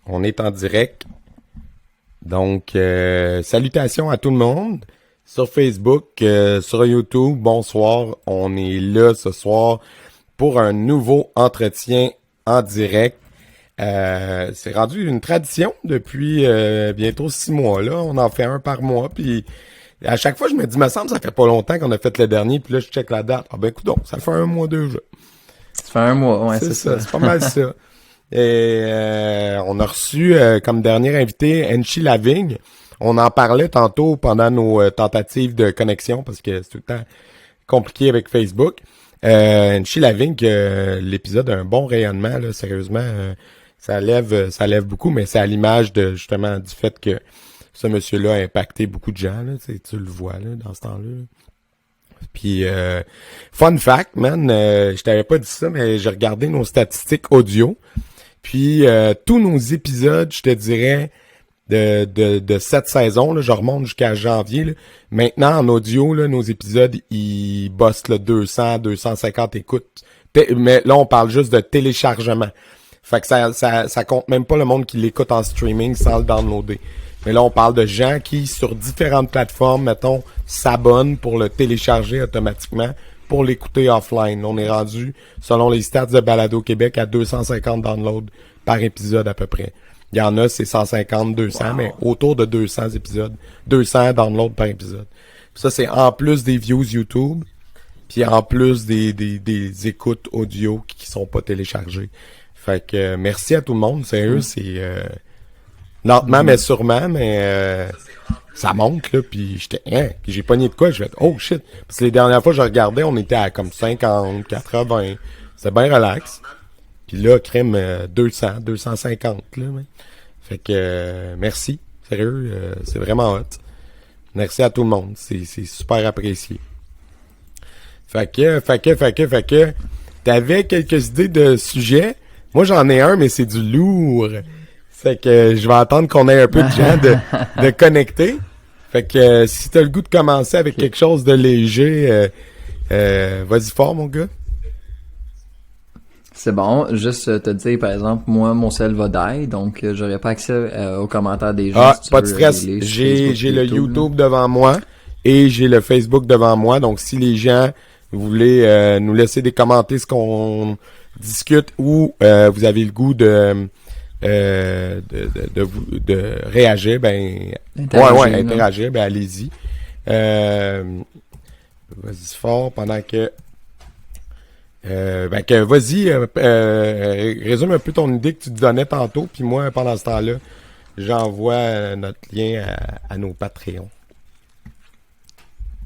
On est en direct. Donc, salutations à tout le monde. Sur Facebook, sur YouTube, bonsoir. On est là ce soir pour un nouveau entretien en direct. C'est rendu une tradition depuis bientôt 6 mois. Là, on en fait un par mois. Puis à chaque fois, je me dis, me semble, ça fait pas longtemps qu'on a fait le dernier. Puis là, je check la date. Ah ben, écoute, ça fait un mois déjà. Ça fait un mois, ouais, c'est ça. C'est pas mal ça. Et on a reçu comme dernier invité Enchi Lavigne. On en parlait tantôt pendant nos tentatives de connexion parce que c'est tout le temps compliqué avec Facebook. Enchi Lavigne, l'épisode a un bon rayonnement, là, sérieusement. Ça lève beaucoup, mais c'est à l'image de justement du fait que ce monsieur-là a impacté beaucoup de gens. Là, tu le vois là, dans ce temps-là. Puis, fun fact, man, je t'avais pas dit ça, mais j'ai regardé nos statistiques audio. Puis, tous nos épisodes, je te dirais, de cette saison, là, je remonte jusqu'à janvier. Là. Maintenant, en audio, là, nos épisodes, ils bossent le 200, 250 écoutes. Mais là, on parle juste de téléchargement. Fait que ça compte même pas le monde qui l'écoute en streaming sans le downloader. Mais là, on parle de gens qui, sur différentes plateformes, mettons, s'abonnent pour le télécharger automatiquement pour l'écouter offline. On est rendu, selon les stats de Balado Québec, à 250 downloads par épisode à peu près. Il y en a, c'est 150, 200, wow. Mais autour de 200 épisodes. 200 downloads par épisode. Puis ça, c'est en plus des views YouTube, puis en plus des écoutes audio qui sont pas téléchargées. Fait que merci à tout le monde. Sérieux, c'est lentement mais sûrement, mais ça monte là. Puis j'étais, puis j'ai pogné de quoi. Je vais être, oh shit. Parce que les dernières fois que je regardais, on était à comme 50, 80. C'était bien relax. Puis là, crème 200, 250 là. Mais. Fait que merci. Sérieux, c'est vraiment hot. Merci à tout le monde. C'est super apprécié. Fait que t'avais quelques idées de sujets. Moi, j'en ai un, mais c'est du lourd. Fait que je vais attendre qu'on ait un peu de gens de connecter. Fait que si t'as le goût de commencer avec quelque chose de léger, vas-y fort, mon gars. C'est bon. Juste te dire, par exemple, moi, mon cell va die, donc j'aurai pas accès aux commentaires des gens. Ah, si pas de stress. J'ai le YouTube devant moi et j'ai le Facebook devant moi. Donc, si les gens voulaient nous laisser des commentaires ce qu'on discute ou vous avez le goût de réagir, ben interagir, ben allez-y. Vas-y fort pendant que vas-y, résume un peu ton idée que tu te donnais tantôt, puis moi pendant ce temps-là, j'envoie notre lien à nos Patreons.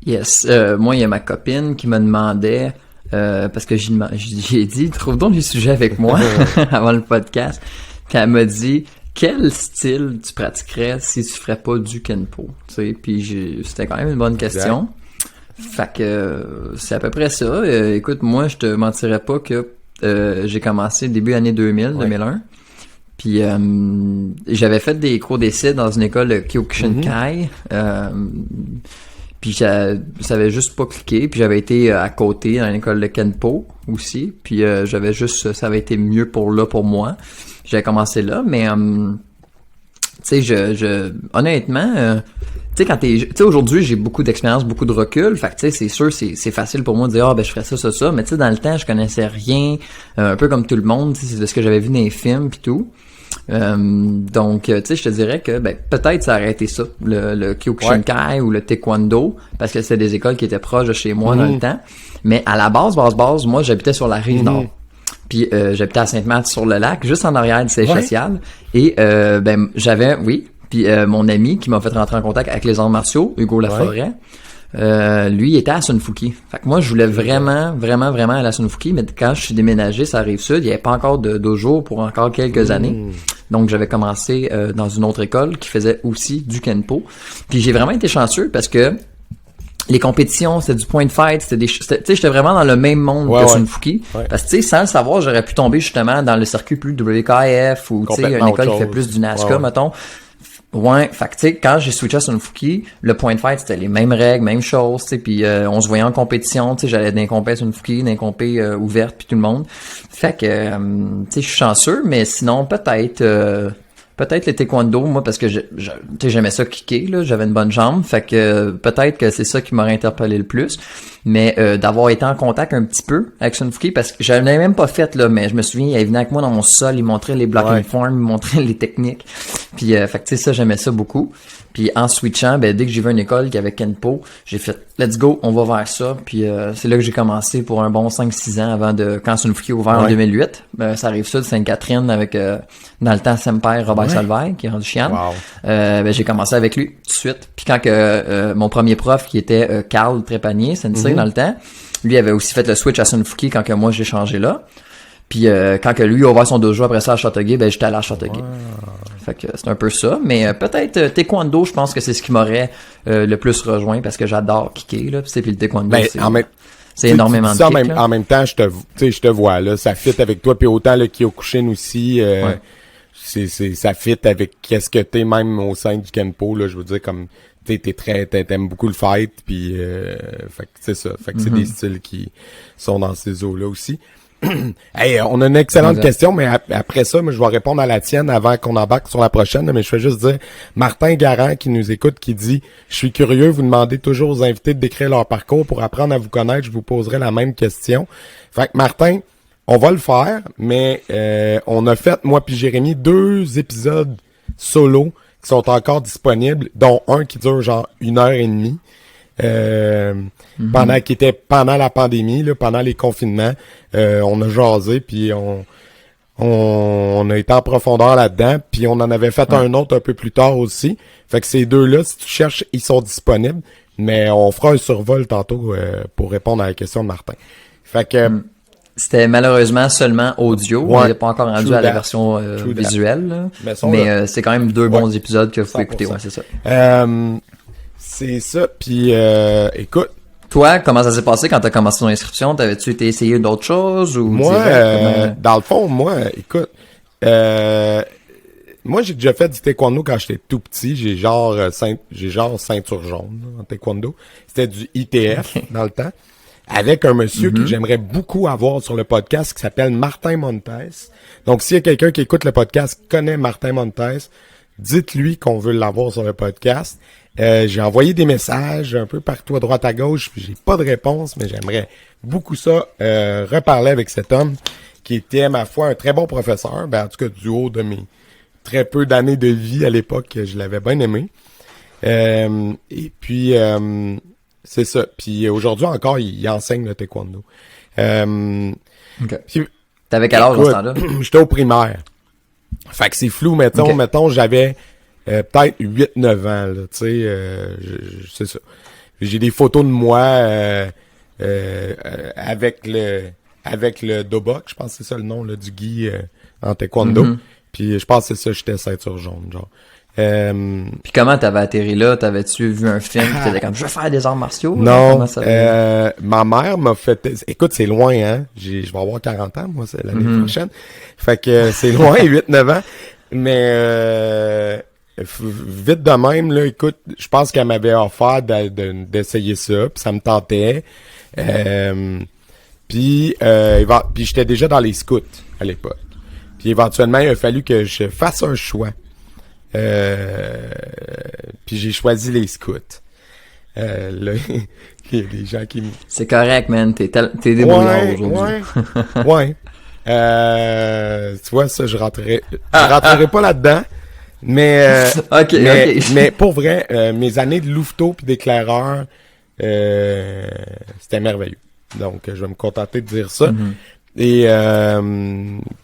Yes, moi il y a ma copine qui me demandait parce que j'ai dit trouve donc des sujets avec moi avant le podcast. Puis elle m'a dit quel style tu pratiquerais si tu ferais pas du Kenpo, tu sais. Puis c'était quand même une bonne question. Fait que c'est à peu près ça. Écoute, moi je te mentirais pas que j'ai commencé début année 2001. Puis j'avais fait des cours d'essai dans une école de Kyokushinkai. Puis ça avait juste pas cliqué, puis j'avais été à côté dans l'école de Kenpo aussi, puis j'avais juste ça avait été mieux pour moi. J'avais commencé là, mais tu sais honnêtement tu sais tu sais aujourd'hui, j'ai beaucoup d'expérience, beaucoup de recul, fait que tu sais c'est sûr c'est facile pour moi de dire je ferais ça, mais tu sais dans le temps, je connaissais rien, un peu comme tout le monde, tu sais c'est de ce que j'avais vu dans les films puis tout. Donc tu sais je te dirais que peut-être ça aurait été ça le Kyokushinkai ou le Taekwondo parce que c'était des écoles qui étaient proches de chez moi dans le temps, mais à la base moi j'habitais sur la rive nord, puis j'habitais à Sainte-Marthe sur le lac juste en arrière du siège social et j'avais puis mon ami qui m'a fait rentrer en contact avec les arts martiaux, Hugo Laforêt, lui il était à Sunfuki. Fait que moi je voulais vraiment aller à Sunfuki, mais quand je suis déménagé sur la Rive-Sud, il n'y avait pas encore de dojo pour encore quelques années. Donc j'avais commencé dans une autre école qui faisait aussi du Kenpo. Puis j'ai vraiment été chanceux parce que les compétitions, c'était du point fight, tu sais, j'étais vraiment dans le même monde que Sunfuki. Parce que tu sais, sans le savoir, j'aurais pu tomber justement dans le circuit plus WKF ou tu sais une école qui fait plus du NASCA, mettons. Ouais, fait que tu sais, quand j'ai switché à Sunfuki, le point fight c'était les mêmes règles, même chose, tu sais, puis on se voyait en compétition, tu sais, j'allais dans les compés Sunfuki, dans les compés ouvertes, puis tout le monde. Fait que tu sais, je suis chanceux, mais sinon peut-être Peut-être le taekwondo, moi, parce que tu sais, j'aimais ça kicker, là, j'avais une bonne jambe, fait que peut-être que c'est ça qui m'aurait interpellé le plus. Mais d'avoir été en contact un petit peu avec Sun Fuki, parce que je l'avais même pas fait, là, mais je me souviens, il venait avec moi dans mon sol, il montrait les blocking forms, il montrait les techniques. Puis fait que tu sais, ça, j'aimais ça beaucoup. Puis en switchant, ben dès que j'ai vu une école qui avait Kenpo, j'ai fait let's go, on va vers ça. Puis c'est là que j'ai commencé pour un bon 5-6 ans avant de quand Sun Fuki a ouvert en 2008. Ça arrive ça de Sainte-Catherine avec dans le temps Semper Robert Solveig qui est rendu chienne. Ben j'ai commencé avec lui tout de suite. Puis quand que mon premier prof qui était Carl Trépanier, sensei dans le temps, lui avait aussi fait le switch à Sun Fuki quand que moi j'ai changé là. Puis quand que lui a ouvert son dojo après ça à Châteauguay, ben j'étais allé à Châteauguay. Fait que c'est un peu ça, mais peut-être taekwondo, je pense que c'est ce qui m'aurait le plus rejoint parce que j'adore kicker là, puis le taekwondo c'est énormément de kick, en même temps, je te vois là, ça fit avec toi puis autant le Kyokushin aussi ça fit avec qu'est-ce que t'es même au sein du Kenpo là, je veux dire comme t'aimes beaucoup le fight puis fait que c'est ça, fait que c'est des styles qui sont dans ces eaux-là aussi. Hey, on a une excellente question, mais après ça, moi, je vais répondre à la tienne avant qu'on embarque sur la prochaine, mais je vais juste dire, Martin Garand qui nous écoute, qui dit, je suis curieux, vous demandez toujours aux invités de décrire leur parcours pour apprendre à vous connaître, je vous poserai la même question. Fait que Martin, on va le faire, mais on a fait, moi puis Jérémy, 2 épisodes solo qui sont encore disponibles, dont un qui dure genre 1h30. Pendant la pandémie, là, pendant les confinements, on a jasé puis on a été en profondeur là-dedans, puis on en avait fait un autre un peu plus tard aussi. Fait que ces 2-là, si tu cherches, ils sont disponibles, mais on fera un survol tantôt pour répondre à la question de Martin. Fait que c'était malheureusement seulement audio, on n'est pas encore rendu à la version visuelle, là. Mais c'est quand même 2 bons épisodes que vous pouvez écouter, c'est ça. C'est ça, puis écoute. Toi, comment ça s'est passé quand t'as commencé ton inscription? T'avais-tu été essayer d'autres choses ou moi, dans le fond, écoute, moi j'ai déjà fait du taekwondo quand j'étais tout petit. J'ai genre ceinture jaune là, en taekwondo. C'était du ITF dans le temps. Avec un monsieur que j'aimerais beaucoup avoir sur le podcast qui s'appelle Martin Montes. Donc s'il y a quelqu'un qui écoute le podcast qui connaît Martin Montes, dites-lui qu'on veut l'avoir sur le podcast. J'ai envoyé des messages un peu partout à droite à gauche, puis j'ai pas de réponse, mais j'aimerais beaucoup ça reparler avec cet homme qui était, ma foi, un très bon professeur. Ben, en tout cas, du haut de mes très peu d'années de vie à l'époque, je l'avais bien aimé. Et puis, c'est ça. Puis aujourd'hui encore, il enseigne le taekwondo. Okay. T'avais quel âge à ce temps-là? J'étais au primaire. Fait que c'est flou, mettons, j'avais peut-être 8-9 ans, là, tu sais, c'est ça. J'ai des photos de moi avec le dobok, je pense que c'est ça le nom là, du gi en taekwondo. Puis je pense que c'est ça, j'étais ceinture jaune, genre. Puis comment t'avais atterri là? T'avais-tu vu un film qui t'étais comme je veux faire des arts martiaux? Non, ma mère m'a fait... Écoute, c'est loin, hein? Je vais avoir 40 ans, moi, c'est l'année prochaine. Fait que c'est loin, 8-9 ans. Mais vite de même, là, écoute, je pense qu'elle m'avait offert d'essayer ça, puis ça me tentait. Puis j'étais déjà dans les scouts à l'époque. Puis éventuellement, il a fallu que je fasse un choix. Puis j'ai choisi les scouts. Là, il y a des gens qui me... C'est correct, man. T'es débrouillard aujourd'hui. Ouais. Tu vois, ça, je rentrerai pas là-dedans. Mais, mais pour vrai, mes années de louveteau puis d'éclaireur, c'était merveilleux. Donc, je vais me contenter de dire ça. Et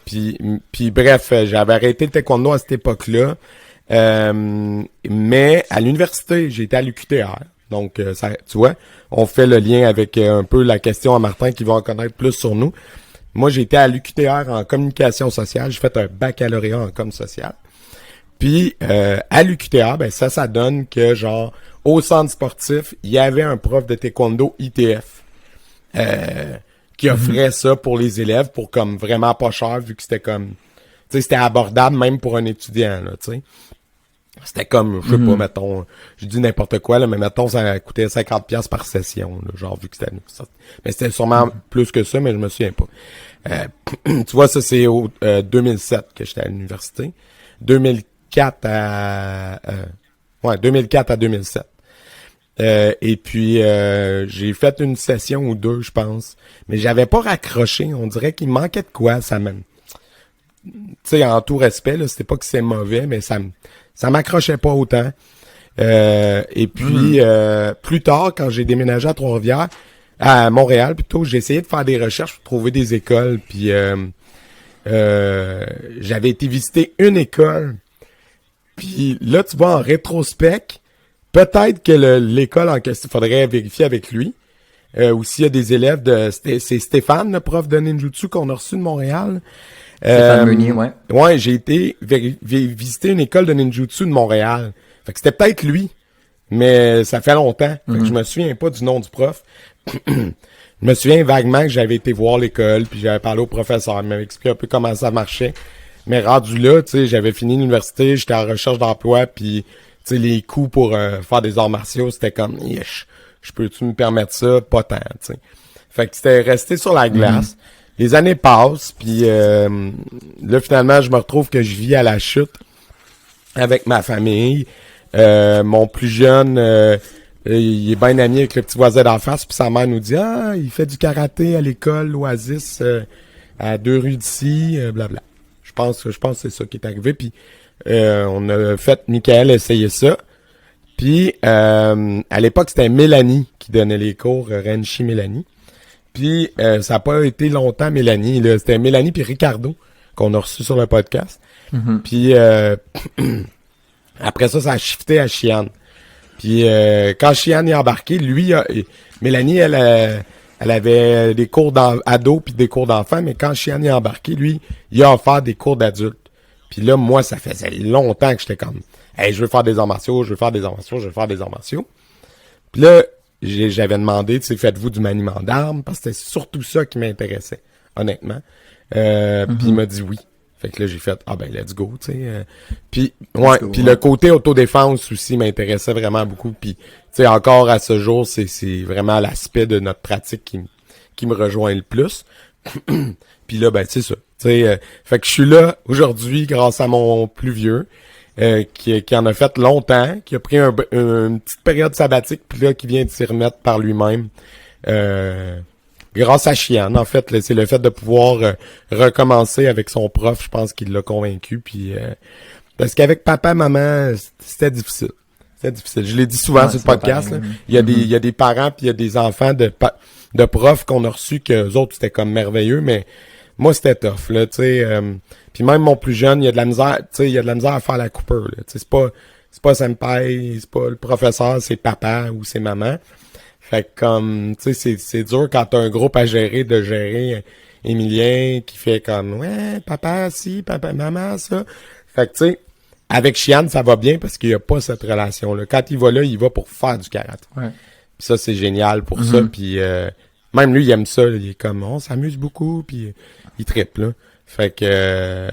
puis bref, j'avais arrêté le taekwondo à cette époque-là. Mais à l'université, j'ai été à l'UQTR. Donc, ça, tu vois, on fait le lien avec un peu la question à Martin qui va en connaître plus sur nous. Moi, j'ai été à l'UQTR en communication sociale. J'ai fait un baccalauréat en com social. Puis, à l'UQTR, ben ça donne que, genre, au centre sportif, il y avait un prof de taekwondo ITF qui offrait ça pour les élèves pour comme vraiment pas cher, vu que c'était comme... Tu sais, c'était abordable même pour un étudiant, là, tu sais. C'était comme, je sais pas, mettons, je dis n'importe quoi, là, mais mettons, ça coûtait 50$ par session, là, genre, vu que c'était... Mais c'était sûrement plus que ça, mais je me souviens pas. Tu vois, ça, c'est au 2007 que j'étais à l'université. 2004, 2004 à 2007. Et puis j'ai fait une session ou deux, je pense, mais j'avais pas raccroché. On dirait qu'il manquait de quoi. Ça me, tu sais, en tout respect, là, c'était pas que c'est mauvais, mais ça m'accrochait pas autant. Et puis plus tard, quand j'ai déménagé à Trois-Rivières, à Montréal plutôt, j'ai essayé de faire des recherches pour trouver des écoles. Puis j'avais été visiter une école. Puis là, tu vois, en rétrospect, peut-être que l'école en question, faudrait vérifier avec lui. Ou s'il y a des élèves c'est Stéphane, le prof de ninjutsu qu'on a reçu de Montréal. Stéphane Meunier, ouais. Ouais, j'ai été visiter une école de ninjutsu de Montréal. Fait que c'était peut-être lui, mais ça fait longtemps. Fait que je me souviens pas du nom du prof. Je me souviens vaguement que j'avais été voir l'école, puis j'avais parlé au professeur, il m'avait expliqué un peu comment ça marchait. Mais rendu là, tu sais, j'avais fini l'université, j'étais en recherche d'emploi, puis tu sais, les coûts pour faire des arts martiaux, c'était comme, je peux-tu me permettre ça? Pas tant, tu sais. Fait que c'était resté sur la glace. Les années passent, puis là, finalement, je me retrouve que je vis à la chute avec ma famille. Mon plus jeune, il est bien ami avec le petit voisin d'en face, puis sa mère nous dit « Ah, il fait du karaté à l'école, l'Oasis, à 2 rues d'ici, blabla. » Je pense que c'est ça qui est arrivé, puis on a fait Michael essayer ça. Puis, à l'époque, c'était Mélanie qui donnait les cours, Renchi Mélanie. Puis, ça n'a pas été longtemps Mélanie, là. C'était Mélanie puis Ricardo qu'on a reçu sur le podcast. Puis, après ça a shifté à Chiane. Puis, quand Chiane est embarqué, Mélanie, elle avait des cours d'ado puis des cours d'enfants, mais quand Chiane est embarqué, lui, il a offert des cours d'adultes. Puis là, moi, ça faisait longtemps que j'étais comme, hey, je veux faire des arts martiaux. Puis là, j'avais demandé, tu sais, faites-vous du maniement d'armes, parce que c'était surtout ça qui m'intéressait, honnêtement. Puis il m'a dit oui. Fait que là, j'ai fait, ah ben, let's go, tu sais. Puis, ouais, puis le côté autodéfense aussi m'intéressait vraiment beaucoup. Puis, tu sais, encore à ce jour, c'est vraiment l'aspect de notre pratique qui me rejoint le plus. Puis là, ben, c'est ça. Tu sais, fait que je suis là aujourd'hui grâce à mon plus vieux, qui en a fait longtemps, qui a pris une petite période sabbatique, puis là, qui vient de s'y remettre par lui-même. Grâce à Chiane, en fait, là, c'est le fait de pouvoir recommencer avec son prof, je pense qu'il l'a convaincu. Puis parce qu'avec papa, maman, c'était difficile. C'était difficile. Je l'ai dit souvent sur le podcast. Là. Il y a des parents puis il y a des enfants de profs qu'on a reçus que eux autres c'était comme merveilleux, mais moi c'était tough là. Tu sais, puis même mon plus jeune, il y a de la misère. Tu sais, il y a de la misère à faire la coupeur. Là. Tu sais, c'est pas senpai, c'est pas le professeur, c'est papa ou c'est maman. Fait que comme, tu sais, c'est dur quand t'as un groupe à gérer, de gérer Emilien qui fait comme, ouais, papa, si, papa, maman, ça. Fait que, tu sais, avec Chiane, ça va bien parce qu'il y a pas cette relation-là. Quand il va pour faire du karaté. Ouais. Puis ça, c'est génial pour ça. Puis même lui, il aime ça. Là. Il est comme, on s'amuse beaucoup, puis il trippe, là. Fait que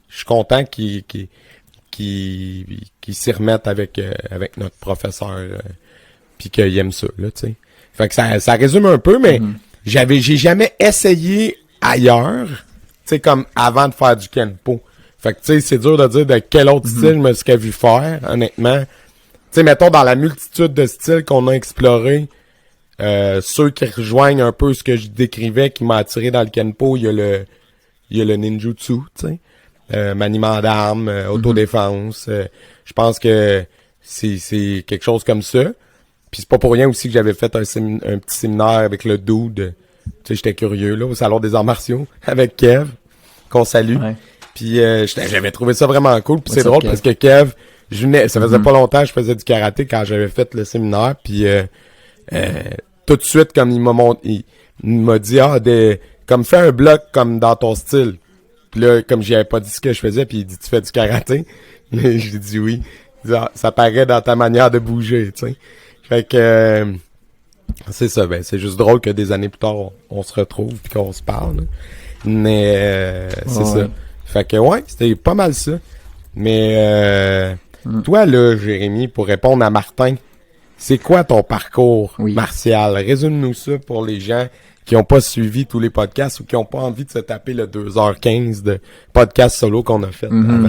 je suis content qu'il s'y remette avec notre professeur. Puis qu'il aime ça, là, tu sais. Fait que ça résume un peu, mais j'ai jamais essayé ailleurs, tu sais, comme avant de faire du Kenpo. Fait que, tu sais, c'est dur de dire de quel autre style je me suis vu faire, honnêtement. Tu sais, mettons, dans la multitude de styles qu'on a explorés, ceux qui rejoignent un peu ce que je décrivais, qui m'a attiré dans le Kenpo, il y a le ninjutsu, tu sais. Maniement d'armes, autodéfense. Je pense que c'est quelque chose comme ça. Puis c'est pas pour rien aussi que j'avais fait un petit séminaire avec le dude. Tu sais, j'étais curieux, là, au Salon des Arts Martiaux, avec Kev, qu'on salue. Ouais. Puis j'avais trouvé ça vraiment cool. Puis c'est drôle parce que Kev, ça faisait pas longtemps que je faisais du karaté quand j'avais fait le séminaire. Puis tout de suite, comme il m'a dit, comme fais un bloc comme dans ton style. Puis là, comme j'y avais pas dit ce que je faisais, puis il dit, tu fais du karaté? J'ai dit oui. Il dit, ça paraît dans ta manière de bouger, tu sais. Fait que c'est ça, ben c'est juste drôle que des années plus tard on se retrouve puis qu'on se parle. Là. Mais c'est ça. Fait que ouais, c'était pas mal ça. Mais toi là, Jérémy, pour répondre à Martin, c'est quoi ton parcours martial? Résume-nous ça pour les gens qui ont pas suivi tous les podcasts ou qui ont pas envie de se taper le 2h15 de podcast solo qu'on a fait avant.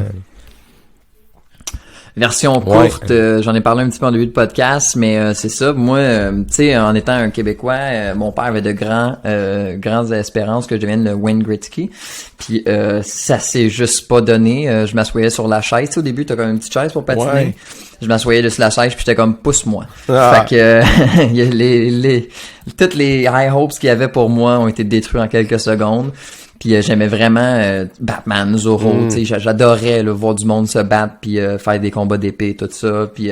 version courte, j'en ai parlé un petit peu en début de podcast, mais c'est ça. Moi, tu sais, en étant un Québécois, mon père avait de grandes espérances que je devienne le Wayne Gretzky. Puis ça s'est juste pas donné. Je m'assoyais sur la chaise. Tu sais, au début, t'as comme une petite chaise pour patiner. Ouais. Je m'assoyais sur la chaise puis j'étais comme pousse-moi. Fait que toutes les high hopes qu'il y avait pour moi ont été détruits en quelques secondes. Puis j'aimais vraiment Batman, Zorro, tu sais, j'adorais voir du monde se battre puis faire des combats d'épée, tout ça. Puis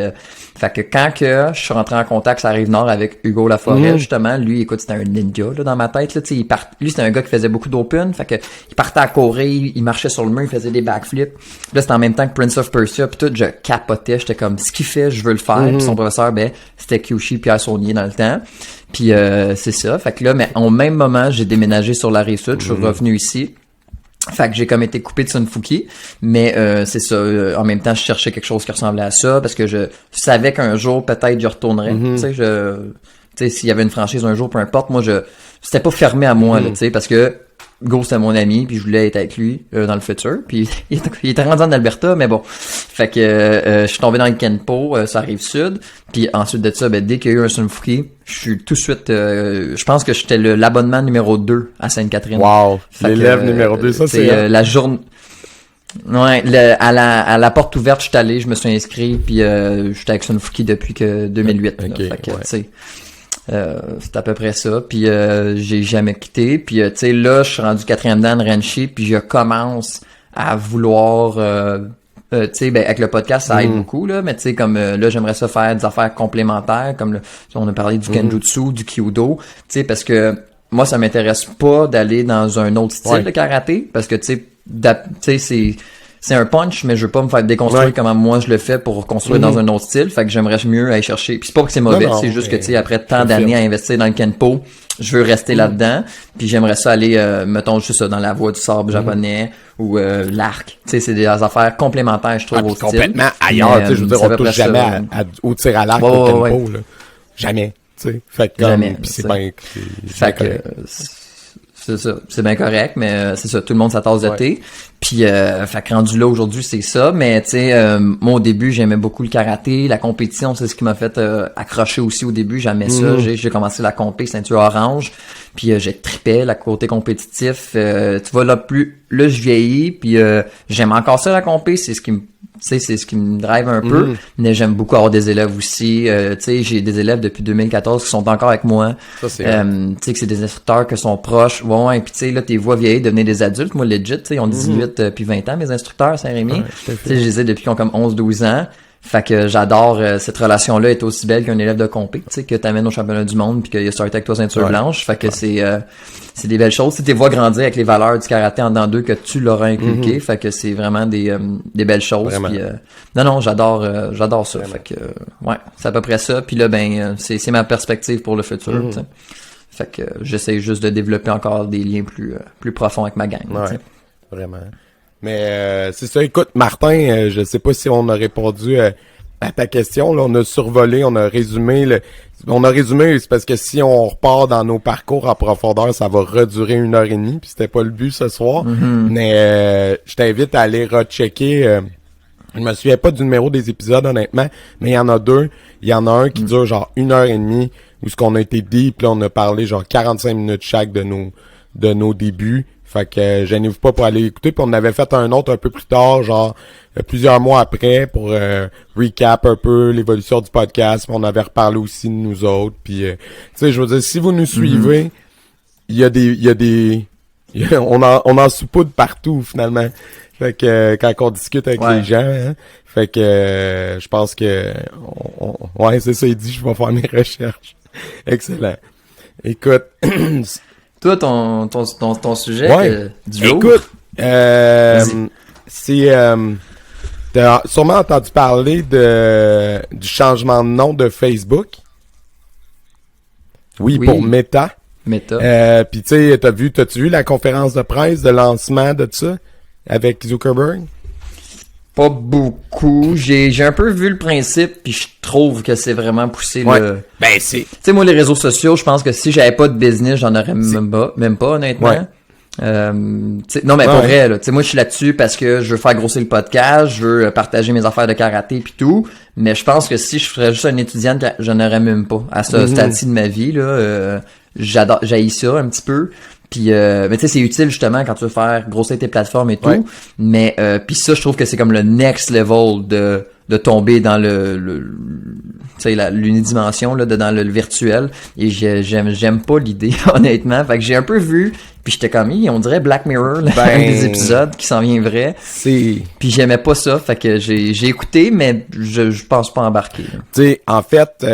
fait que quand que je suis rentré en contact sur la Rive-Nord avec Hugo Laforêt, justement, lui, écoute, c'était un ninja là dans ma tête là, tu sais, lui c'était un gars qui faisait beaucoup d'open, fait que il partait à courir, il marchait sur le mur, il faisait des backflips. Là, c'était en même temps que Prince of Persia, puis tout, je capotais, j'étais comme ce qu'il fait, je veux le faire. Puis son professeur, c'était Kyushi Pierre Saunier dans le temps. Puis c'est ça. Fait que là, mais au même moment, j'ai déménagé sur la Rive-Sud, je suis revenu ici. Fait que j'ai comme été coupé de Sunfuki, mais c'est ça. En même temps, je cherchais quelque chose qui ressemblait à ça parce que je savais qu'un jour peut-être je retournerais. Tu sais, s'il y avait une franchise un jour, peu importe. Moi, c'était pas fermé à moi, là, tu sais, parce que Go, c'était mon ami, puis je voulais être avec lui dans le futur. Puis il était rendu en Alberta, mais bon. Fait que je suis tombé dans le Kenpo, ça arrive sud. Puis ensuite de ça, dès qu'il y a eu un Sunfuki, je suis tout de suite... je pense que j'étais l'abonnement numéro 2 à Sainte-Catherine. Wow! L'élève numéro 2, ça c'est... la journée... Ouais, à la porte ouverte, je suis allé, je me suis inscrit, puis j'étais avec Sunfuki depuis que 2008. Okay, fait que, tu sais... c'est à peu près ça, puis j'ai jamais quitté, puis tu sais là je suis rendu 4e dan Renchi, puis je commence à vouloir tu sais avec le podcast ça aide beaucoup là, mais tu sais comme là j'aimerais ça faire des affaires complémentaires comme on a parlé du Kenjutsu, du Kyudo, tu sais parce que moi ça m'intéresse pas d'aller dans un autre style de karaté parce que tu sais c'est un punch, mais je veux pas me faire déconstruire comment moi je le fais pour construire dans un autre style. Fait que j'aimerais mieux aller chercher. Puis c'est pas que c'est mauvais, c'est juste que tu sais après tant d'années à investir dans le Kenpo, je veux rester là-dedans. Puis j'aimerais ça aller, mettons juste ça dans la voie du sabre japonais ou l'arc. Tu sais, c'est des affaires complémentaires, je trouve au style. Complètement ailleurs. Tu sais, je veux dire, on touche jamais au tir à l'arc au Kenpo là. Jamais. Tu sais. Fait que jamais. Puis c'est bien. Fait que c'est ça, c'est bien correct, mais c'est ça, tout le monde sa tasse de thé. Puis, fait que rendu là aujourd'hui, c'est ça. Mais tu sais, moi au début, j'aimais beaucoup le karaté, la compétition, c'est ce qui m'a fait accrocher aussi au début. J'aimais ça. J'ai commencé la compé ceinture orange, puis j'ai trippé la côté compétitif. Tu vois là je vieillis, puis j'aime encore ça la compé, c'est ce qui me c'est ce qui me drive un peu, mais j'aime beaucoup avoir des élèves aussi. Tu sais, j'ai des élèves depuis 2014 qui sont encore avec moi. Ça, c'est tu sais, que c'est des instructeurs qui sont proches. Ouais, puis tu sais, là, tes voix vieilles devenir des adultes. Moi, legit, tu sais, ils ont 18 puis 20 ans, mes instructeurs à Saint-Rémy. Tu sais, je les ai depuis qu'ils ont comme 11-12 ans. Fait que j'adore cette relation-là est aussi belle qu'un élève de compé, tu sais, que t'amènes au championnat du monde puis qu'il a starté avec toi ceinture blanche. Fait que c'est des belles choses. Tu les vois grandir avec les valeurs du karaté en dedans d'eux que tu leur as inculqué. Fait que c'est vraiment des belles choses. Puis non, j'adore ça. Vraiment. Fait que ouais, c'est à peu près ça. Puis là, c'est ma perspective pour le futur. Tu sais. Fait que j'essaie juste de développer encore des liens plus profonds avec ma gang. Ouais, tu sais. Vraiment. Mais c'est ça, écoute, Martin, je sais pas si on a répondu à ta question. Là, on a survolé, on a résumé. C'est parce que si on repart dans nos parcours en profondeur, ça va redurer 1h30, puis c'était pas le but ce soir. Mais je t'invite à aller rechecker. Je me souviens pas du numéro des épisodes, honnêtement, mais il y en a 2. Il y en a un qui dure genre 1h30, où ce qu'on a été deep, là, on a parlé genre 45 minutes chaque de nos débuts. Fait que gênez-vous pas pour aller écouter. Puis on avait fait un autre un peu plus tard, genre plusieurs mois après, pour recap un peu l'évolution du podcast. Puis on avait reparlé aussi de nous autres. Puis tu sais, je veux dire, si vous nous suivez, il y a des on en saupoudre partout finalement. Fait que quand on discute avec les gens, hein, fait que je pense que ouais, c'est ça, il dit, je vais faire mes recherches. Excellent. Écoute. Toi, ton sujet du jour. Écoute, t'as sûrement entendu parler du changement de nom de Facebook. Oui. Pour Meta. Meta. Puis tu sais, t'as-tu vu la conférence de presse de lancement de ça avec Zuckerberg? Pas beaucoup. J'ai un peu vu le principe, puis je trouve que c'est vraiment poussé le... c'est... Tu sais, moi, les réseaux sociaux, je pense que si j'avais pas de business, j'en aurais même pas, honnêtement. Non, mais pour vrai, là, moi, je suis là-dessus parce que je veux faire grossir le podcast, je veux partager mes affaires de karaté pis tout, mais je pense que si je ferais juste un étudiant, je n'aurais même pas. À ce stade-ci de ma vie, là, j'haïs ça un petit peu. Puis mais tu sais, c'est utile justement quand tu veux faire grossir tes plateformes et tout. Mais puis ça, je trouve que c'est comme le next level de tomber dans tu sais, l'unidimension là, dans le virtuel. Et j'aime pas l'idée, honnêtement. Fait que j'ai un peu vu, puis j'étais comme, on dirait Black Mirror, là, des épisodes qui s'en vient vrai. Puis j'aimais pas ça, fait que j'ai écouté, mais je pense pas embarquer. Tu sais, en fait,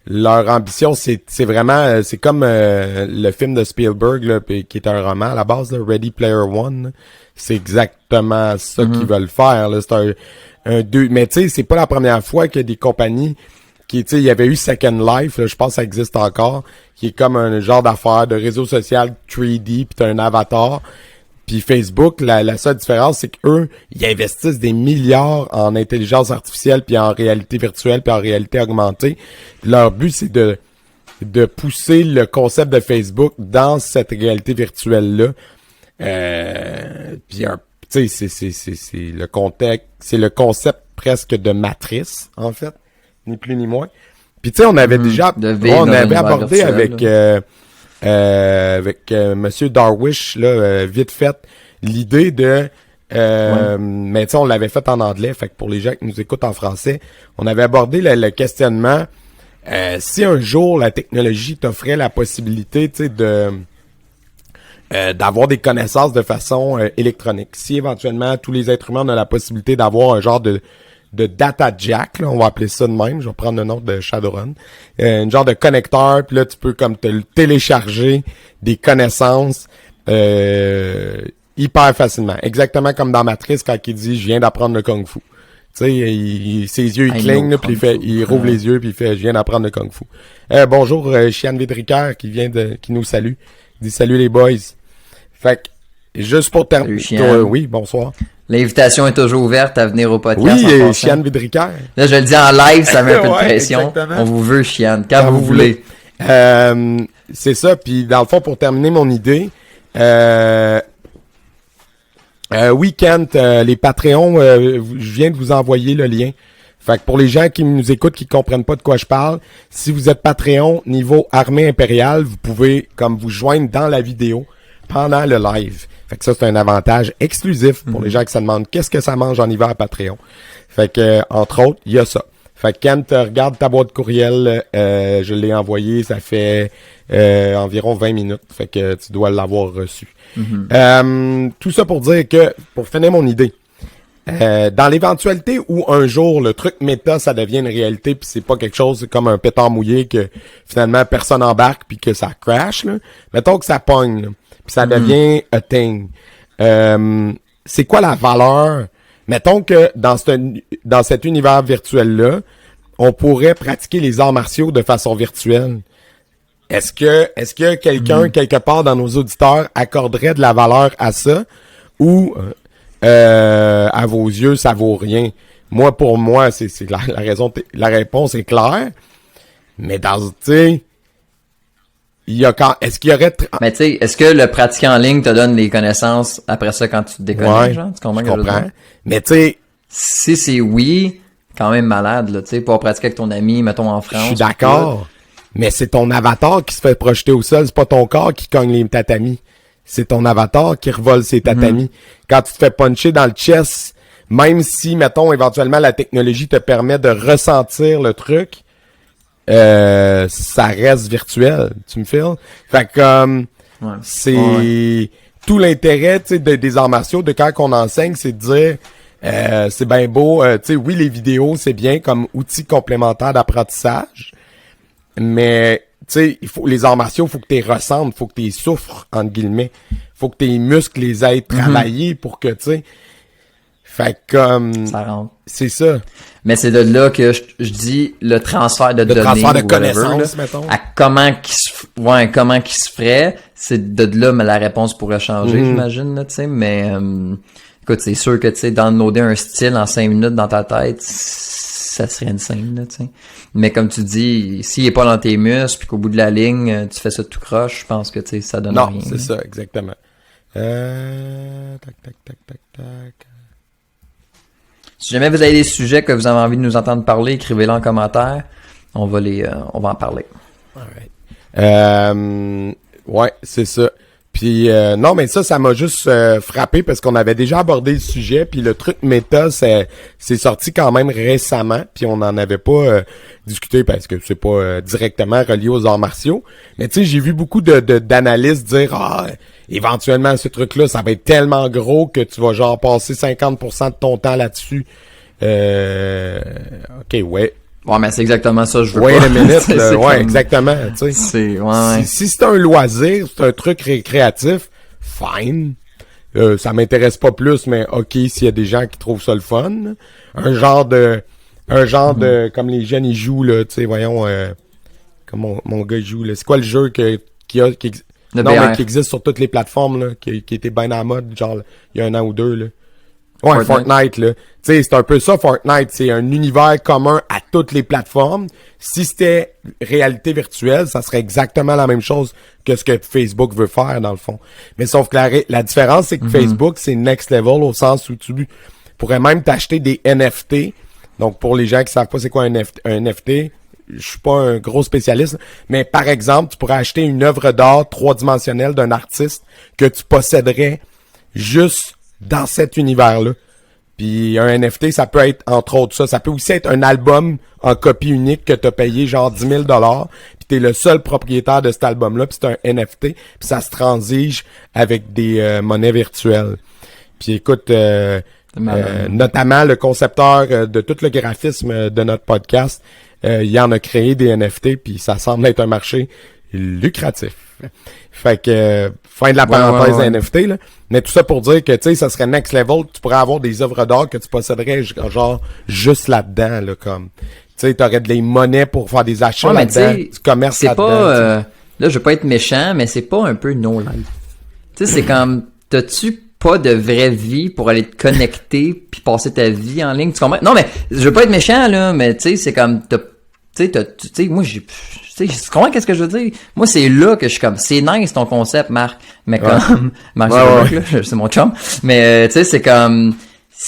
leur ambition, c'est vraiment, c'est comme le film de Spielberg là, qui est un roman à la base, là, Ready Player One. Là. C'est exactement ça qu'ils veulent faire. Là. C'est un deux. Mais tu sais, c'est pas la première fois qu'il y a des compagnies qui, tu sais, il y avait eu Second Life, là, je pense que ça existe encore, qui est comme un genre d'affaire de réseau social 3D, puis t'as un avatar. Puis Facebook, la seule différence, c'est qu'eux, ils investissent des milliards en intelligence artificielle, puis en réalité virtuelle, puis en réalité augmentée. Leur but, c'est de pousser le concept de Facebook dans cette réalité virtuelle-là. Puis, tu sais, c'est le contexte, c'est le concept presque de matrice, en fait, ni plus ni moins. Puis, tu sais, on avait déjà, on avait abordé avec Monsieur Darwish là vite fait l'idée de mais tu sais on l'avait fait en anglais, fait que pour les gens qui nous écoutent en français, on avait abordé le questionnement si un jour la technologie t'offrait la possibilité, tu sais, d'avoir des connaissances de façon électronique, si éventuellement tous les êtres humains ont la possibilité d'avoir un genre de data jack, là, on va appeler ça de même, je vais prendre le nom de Shadowrun, une genre de connecteur, puis là tu peux comme te télécharger des connaissances hyper facilement, exactement comme dans Matrice quand il dit je viens d'apprendre le kung fu. Tu sais, ses yeux ils clignent, puis il rouvre les yeux puis il fait je viens d'apprendre le kung fu. Bonjour Chiane Vidricaire qui nous salue. Il dit salut les boys. Fait que juste pour terminer, oui, bonsoir. L'invitation est toujours ouverte à venir au podcast. Oui, Chiane Vidricaire. Là, je le dis en live, ça met un peu de pression. Exactement. On vous veut, Chiane, quand vous voulez. C'est ça, puis dans le fond, pour terminer mon idée, oui, Kent, les Patreons, je viens de vous envoyer le lien. Fait que pour les gens qui nous écoutent, qui comprennent pas de quoi je parle, si vous êtes Patreon niveau Armée Impériale, vous pouvez comme vous joindre dans la vidéo pendant le live. Fait que ça, c'est un avantage exclusif pour les gens qui se demandent qu'est-ce que ça mange en hiver à Patreon. Fait que, entre autres, il y a ça. Fait que Kent, regarde ta boîte courriel, je l'ai envoyé, ça fait environ 20 minutes. Fait que tu dois l'avoir reçu. Tout ça pour dire que, pour finir mon idée, dans l'éventualité où un jour le truc méta ça devient une réalité puis c'est pas quelque chose comme un pétard mouillé que finalement personne embarque puis que ça crash là, mettons que ça pogne là, puis ça devient a thing. C'est quoi la valeur? Mettons que dans cet univers virtuel là, on pourrait pratiquer les arts martiaux de façon virtuelle. Est-ce que quelqu'un quelque part dans nos auditeurs accorderait de la valeur à ça ou à vos yeux, ça vaut rien? Moi, pour moi, c'est la réponse est claire. Mais tu sais, est-ce qu'il y aurait... Mais tu sais, est-ce que le pratiquer en ligne te donne les connaissances après ça quand tu te déconnectes, genre? Tu comprends? Je comprends. Mais tu sais... Si c'est oui, quand même malade, là, tu sais, pour pratiquer avec ton ami, mettons en France. Je suis d'accord. Mais c'est ton avatar qui se fait projeter au sol, c'est pas ton corps qui cogne les tatamis. C'est ton avatar qui revole ses tatamis. Quand tu te fais puncher dans le chest, même si, mettons, éventuellement, la technologie te permet de ressentir le truc, ça reste virtuel. Tu me files? Fait que, c'est tout l'intérêt, tu sais, des arts martiaux, de quand on enseigne, c'est de dire, c'est bien beau, tu sais, oui, les vidéos, c'est bien comme outil complémentaire d'apprentissage, mais tu sais, les arts martiaux, faut que tu les ressentes, faut que tu les souffres, entre guillemets. Faut que tes muscles les aient travaillés pour que, tu sais... Fait comme... Ça rentre. C'est ça. Mais c'est de là que je dis le transfert de données. Le transfert de connaissances, mettons. À comment qu'il se ferait, c'est de là mais la réponse pourrait changer, j'imagine, là, tu sais. Mais, écoute, c'est sûr que, tu sais, downloader un style en 5 minutes dans ta tête, ça serait insane, là, tu sais. Mais comme tu dis, s'il est pas dans tes muscles, puis qu'au bout de la ligne, tu fais ça tout croche, je pense que, tu sais, ça donne rien. Non, c'est ça, exactement. Tac. Si jamais vous avez des sujets que vous avez envie de nous entendre parler, écrivez-les en commentaire. On va en parler. Alright. Ouais, c'est ça. Puis non, mais ça m'a juste frappé parce qu'on avait déjà abordé le sujet, puis le truc méta, c'est sorti quand même récemment, puis on n'en avait pas discuté parce que c'est pas directement relié aux arts martiaux. Mais tu sais, j'ai vu beaucoup d'analystes dire éventuellement ce truc-là, ça va être tellement gros que tu vas genre passer 50% de ton temps là-dessus. Ok, ouais. Ouais, mais c'est exactement ça, je veux wait pas. a minute, C'est ouais, comme... exactement, tu sais. Si c'est un loisir, c'est un truc récréatif, fine. Ça m'intéresse pas plus, mais ok, s'il y a des gens qui trouvent ça le fun. Un genre de, comme les jeunes ils jouent, là, tu sais, voyons, comme mon gars il joue, là. C'est quoi le jeu qui existe sur toutes les plateformes, là, qui était bien en mode, genre, il y a 1 an ou 2, là. Ouais, Fortnite, là. Tu sais, c'est un peu ça, Fortnite. C'est un univers commun à toutes les plateformes. Si c'était réalité virtuelle, ça serait exactement la même chose que ce que Facebook veut faire, dans le fond. Mais sauf que la différence, c'est que Facebook, c'est next level au sens où tu pourrais même t'acheter des NFT. Donc, pour les gens qui savent pas c'est quoi un NFT, je suis pas un gros spécialiste, mais par exemple, tu pourrais acheter une œuvre d'art 3-dimensionnelle d'un artiste que tu posséderais juste dans cet univers-là. Puis un NFT, ça peut être, entre autres, ça peut aussi être un album en copie unique que t'as payé genre 10 000 $, puis t'es le seul propriétaire de cet album-là, puis c'est un NFT, puis ça se transige avec des monnaies virtuelles. Puis écoute, notamment le concepteur de tout le graphisme de notre podcast, il en a créé des NFT, puis ça semble être un marché lucratif. Fait que fin de la parenthèse NFT, là. Mais tout ça pour dire que, tu sais, ça serait next level. Tu pourrais avoir des œuvres d'art que tu posséderais genre juste là-dedans, là, comme. Tu sais, t'aurais des monnaies pour faire des achats là-dedans, du commerce c'est là-dedans. Pas, là, je veux pas être méchant, mais c'est pas un peu no life. Tu sais, c'est comme, t'as-tu pas de vraie vie pour aller te connecter puis passer ta vie en ligne? Tu comprends? Non, mais je veux pas être méchant, là, mais tu sais, c'est comme, tu sais, moi, tu comprends qu'est-ce que je veux dire? Moi, c'est là que je suis comme, c'est nice ton concept, Marc. Mais comme, Marc, c'est mon chum. Mais, tu sais, c'est comme,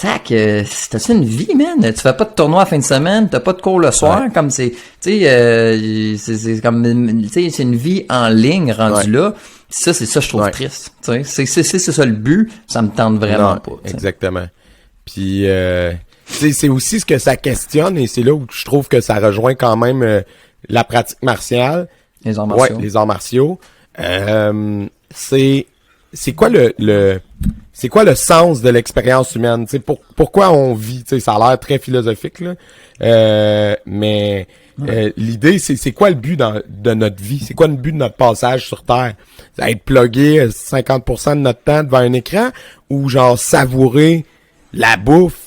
t'as-tu une vie, man? Tu fais pas de tournoi à fin de semaine, t'as pas de cours le soir, comme c'est, tu sais, c'est comme, tu sais, c'est une vie en ligne rendue là. Ça, c'est ça, je trouve triste. Tu sais, c'est ça le but, ça me tente vraiment pas. T'sais. Exactement. Puis, c'est aussi ce que ça questionne et c'est là où je trouve que ça rejoint quand même la pratique martiale. Les arts martiaux. Ouais, les arts martiaux. C'est quoi c'est quoi le sens de l'expérience humaine? T'sais, pourquoi on vit? T'sais, ça a l'air très philosophique, là. Mais l'idée, c'est quoi le but de notre vie? C'est quoi le but de notre passage sur Terre? C'est être plugué 50% de notre temps devant un écran ou genre savourer la bouffe?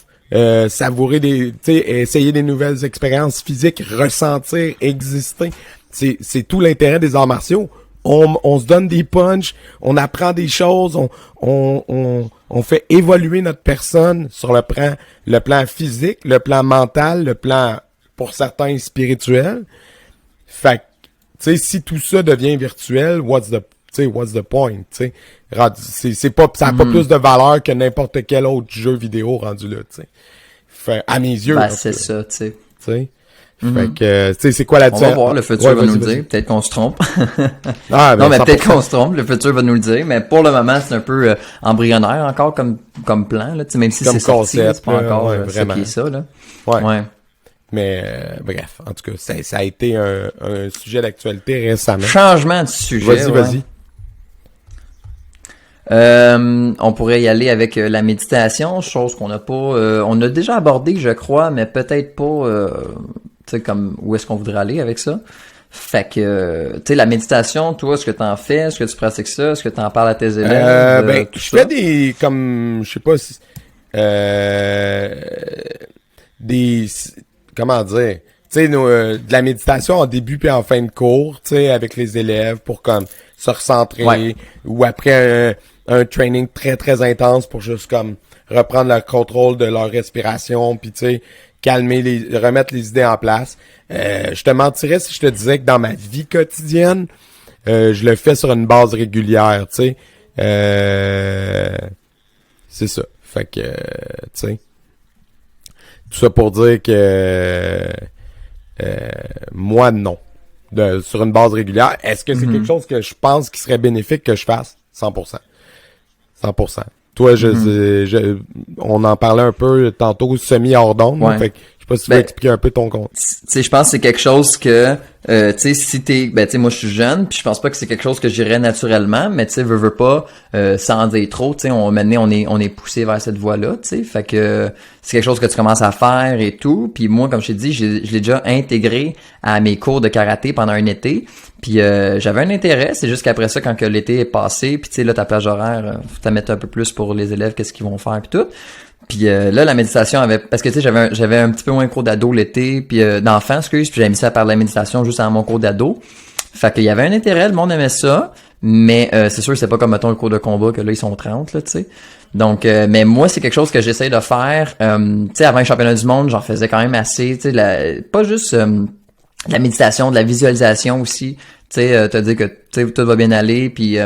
Savourer essayer des nouvelles expériences physiques, ressentir, exister. C'est tout l'intérêt des arts martiaux. On se donne des punchs, on apprend des choses, on fait évoluer notre personne sur le plan physique, le plan mental, le plan, pour certains, spirituel. Fait que, tu sais, si tout ça devient virtuel, what's the point, tu sais? C'est pas, ça a pas plus de valeur que n'importe quel autre jeu vidéo rendu là, tu sais. Fait, à mes yeux. Ben, c'est ça, tu sais. Fait que, tu sais, c'est quoi la différence? On va voir, le futur va nous le dire. Peut-être qu'on se trompe. Non, mais peut-être qu'on se trompe. Le futur va nous le dire. Mais pour le moment, c'est un peu embryonnaire encore comme plan, là. Tu sais, même si c'est sorti, c'est pas encore ça qui est ça, là. Ouais. Mais, bref. En tout cas, ça a été un sujet d'actualité récemment. Changement de sujet. Vas-y. On pourrait y aller avec la méditation, chose qu'on n'a pas, on a déjà abordé, je crois, mais peut-être pas, tu sais, comme où est-ce qu'on voudrait aller avec ça. Fait que, tu sais, la méditation, toi, est-ce que t'en fais, est-ce que tu pratiques ça, est-ce que t'en parles à tes élèves? Je fais des, comme, je sais pas si, comment dire, tu sais, de la méditation en début puis en fin de cours, tu sais, avec les élèves pour comme se recentrer, ou après un training très très intense pour juste comme reprendre le contrôle de leur respiration, puis tu sais, remettre les idées en place. Je te mentirais si je te disais que dans ma vie quotidienne, je le fais sur une base régulière, tu sais. C'est ça. Fait que, tu sais. Tout ça pour dire que moi, non. Sur une base régulière. Est-ce que c'est quelque chose que je pense qui serait bénéfique que je fasse? 100%. 100%. Toi, on en parlait un peu tantôt semi-hors d'onde. Ouais. Fait que, je sais pas si tu veux expliquer un peu ton compte. Tu sais, je pense que c'est quelque chose que, tu sais, si t'es, tu sais, moi je suis jeune, puis je pense pas que c'est quelque chose que j'irais naturellement, mais tu sais, veux pas, sans en dire trop, tu sais, maintenant on est poussé vers cette voie-là, tu sais, fait que c'est quelque chose que tu commences à faire et tout, puis moi, comme je t'ai dit, je l'ai déjà intégré à mes cours de karaté pendant un été, puis j'avais un intérêt, c'est juste qu'après ça, quand que l'été est passé, puis tu sais, là, ta plage horaire, faut t'en mettre un peu plus pour les élèves, qu'est-ce qu'ils vont faire, puis tout. Puis là, la méditation avait... Parce que tu sais, j'avais un petit peu moins cours d'ado l'été, puis d'enfant, puis j'avais mis ça à part de la méditation juste à mon cours d'ado. Fait qu'il y avait un intérêt, le monde aimait ça, mais c'est sûr c'est pas comme, mettons, le cours de combat, que là, ils sont 30, là, tu sais. Donc, mais moi, c'est quelque chose que j'essaye de faire. Tu sais, avant les championnats du monde, j'en faisais quand même assez, tu sais, pas juste de la méditation, de la visualisation aussi. Tu sais, te dire que tout va bien aller, puis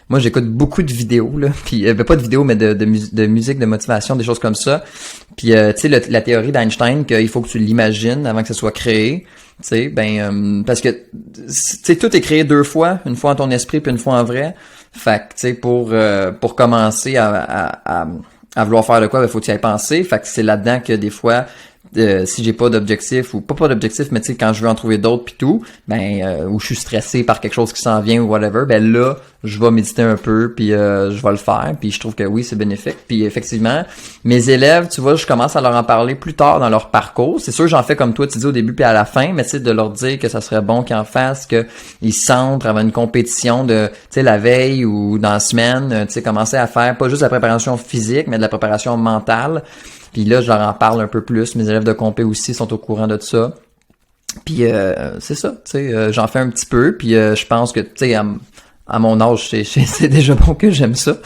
moi j'écoute beaucoup de vidéos là, puis pas de vidéos mais de musique de motivation, des choses comme ça. Puis tu sais la théorie d'Einstein qu'il faut que tu l'imagines avant que ça soit créé, tu sais, parce que tu sais tout est créé deux fois, une fois en ton esprit puis une fois en vrai. Fait que tu sais pour commencer à vouloir faire de quoi, faut que tu y ailles penser. Fait que c'est là-dedans que des fois si j'ai pas d'objectif ou pas d'objectif, mais tu sais quand je veux en trouver d'autres puis tout, ou je suis stressé par quelque chose qui s'en vient ou whatever, là je vais méditer un peu puis je vais le faire puis je trouve que oui c'est bénéfique. Puis effectivement mes élèves, tu vois, je commence à leur en parler plus tard dans leur parcours. C'est sûr j'en fais comme toi tu dis au début puis à la fin, mais tu sais de leur dire que ça serait bon qu'ils en fassent, que ils sentent avant une compétition de tu sais la veille ou dans la semaine, tu sais commencer à faire pas juste la préparation physique mais de la préparation mentale. Puis là, je leur en parle un peu plus. Mes élèves de compé aussi sont au courant de ça. Puis c'est ça, tu sais, j'en fais un petit peu. Puis je pense que, tu sais, à mon âge, c'est déjà bon que j'aime ça.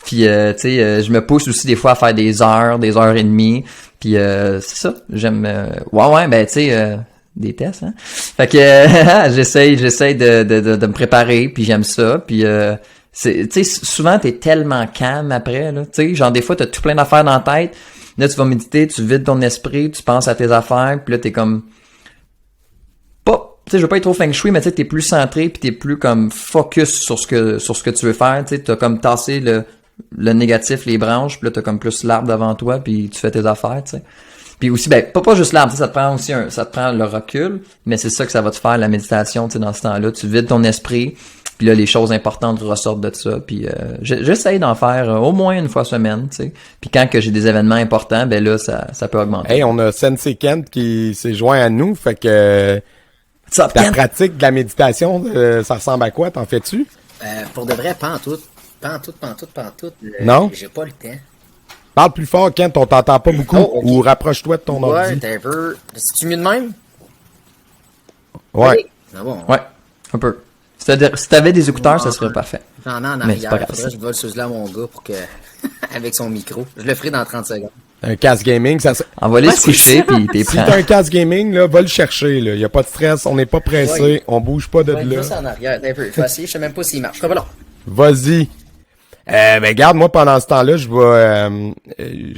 Puis, tu sais, je me pousse aussi des fois à faire des heures et demie. Puis c'est ça, j'aime... tu sais... des tests, hein. Fait que j'essaye de me préparer, puis j'aime ça. Puis tu sais, souvent t'es tellement calme après, là. Tu sais, genre des fois t'as tout plein d'affaires dans la tête. Là, tu vas méditer, tu vides ton esprit, tu penses à tes affaires, puis là, t'es comme... Pas... Tu sais, je veux pas être trop feng shui, mais tu sais, t'es plus centré, puis t'es plus comme focus sur ce que tu veux faire, tu sais, t'as comme tassé le négatif, les branches, puis là, t'as comme plus l'arbre devant toi, puis tu fais tes affaires, tu sais. Puis aussi, pas juste l'arbre, ça te prend aussi ça te prend le recul, mais c'est ça que ça va te faire, la méditation, tu sais, dans ce temps-là. Tu vides ton esprit, puis là, les choses importantes ressortent de ça. Puis j'essaye d'en faire au moins une fois semaine, tu sais. Puis quand que j'ai des événements importants, là, ça peut augmenter. Hey, on a Sensei Kent qui s'est joint à nous, fait que ta pratique de la méditation, ça ressemble à quoi? T'en fais-tu? Pour de vrai, pas en tout. Non? J'ai pas le temps. Parle plus fort, Kent, on t'entend pas beaucoup. Okay. Ou rapproche-toi de ton ordi. Ouais, t'es un peu... C'est-tu mieux de même? Ouais. Okay. Ah bon. Ouais, un peu. Si t'avais des écouteurs, ça serait parfait. J'en ai en arrière. Faudrait que je vole celui-là à mon gars pour que... avec son micro. Je le ferai dans 30 secondes. Un casque gaming, ça... Envoie-les se coucher, puis t'es prêt. Si t'as un casque gaming, là, va le chercher, là. Y a pas de stress, on n'est pas pressé, ouais. On bouge pas de là. Juste en arrière, un peu. Je vais essayer, je sais même pas s'il marche. Pas long. Vas-y. Regarde, moi, pendant ce temps-là, je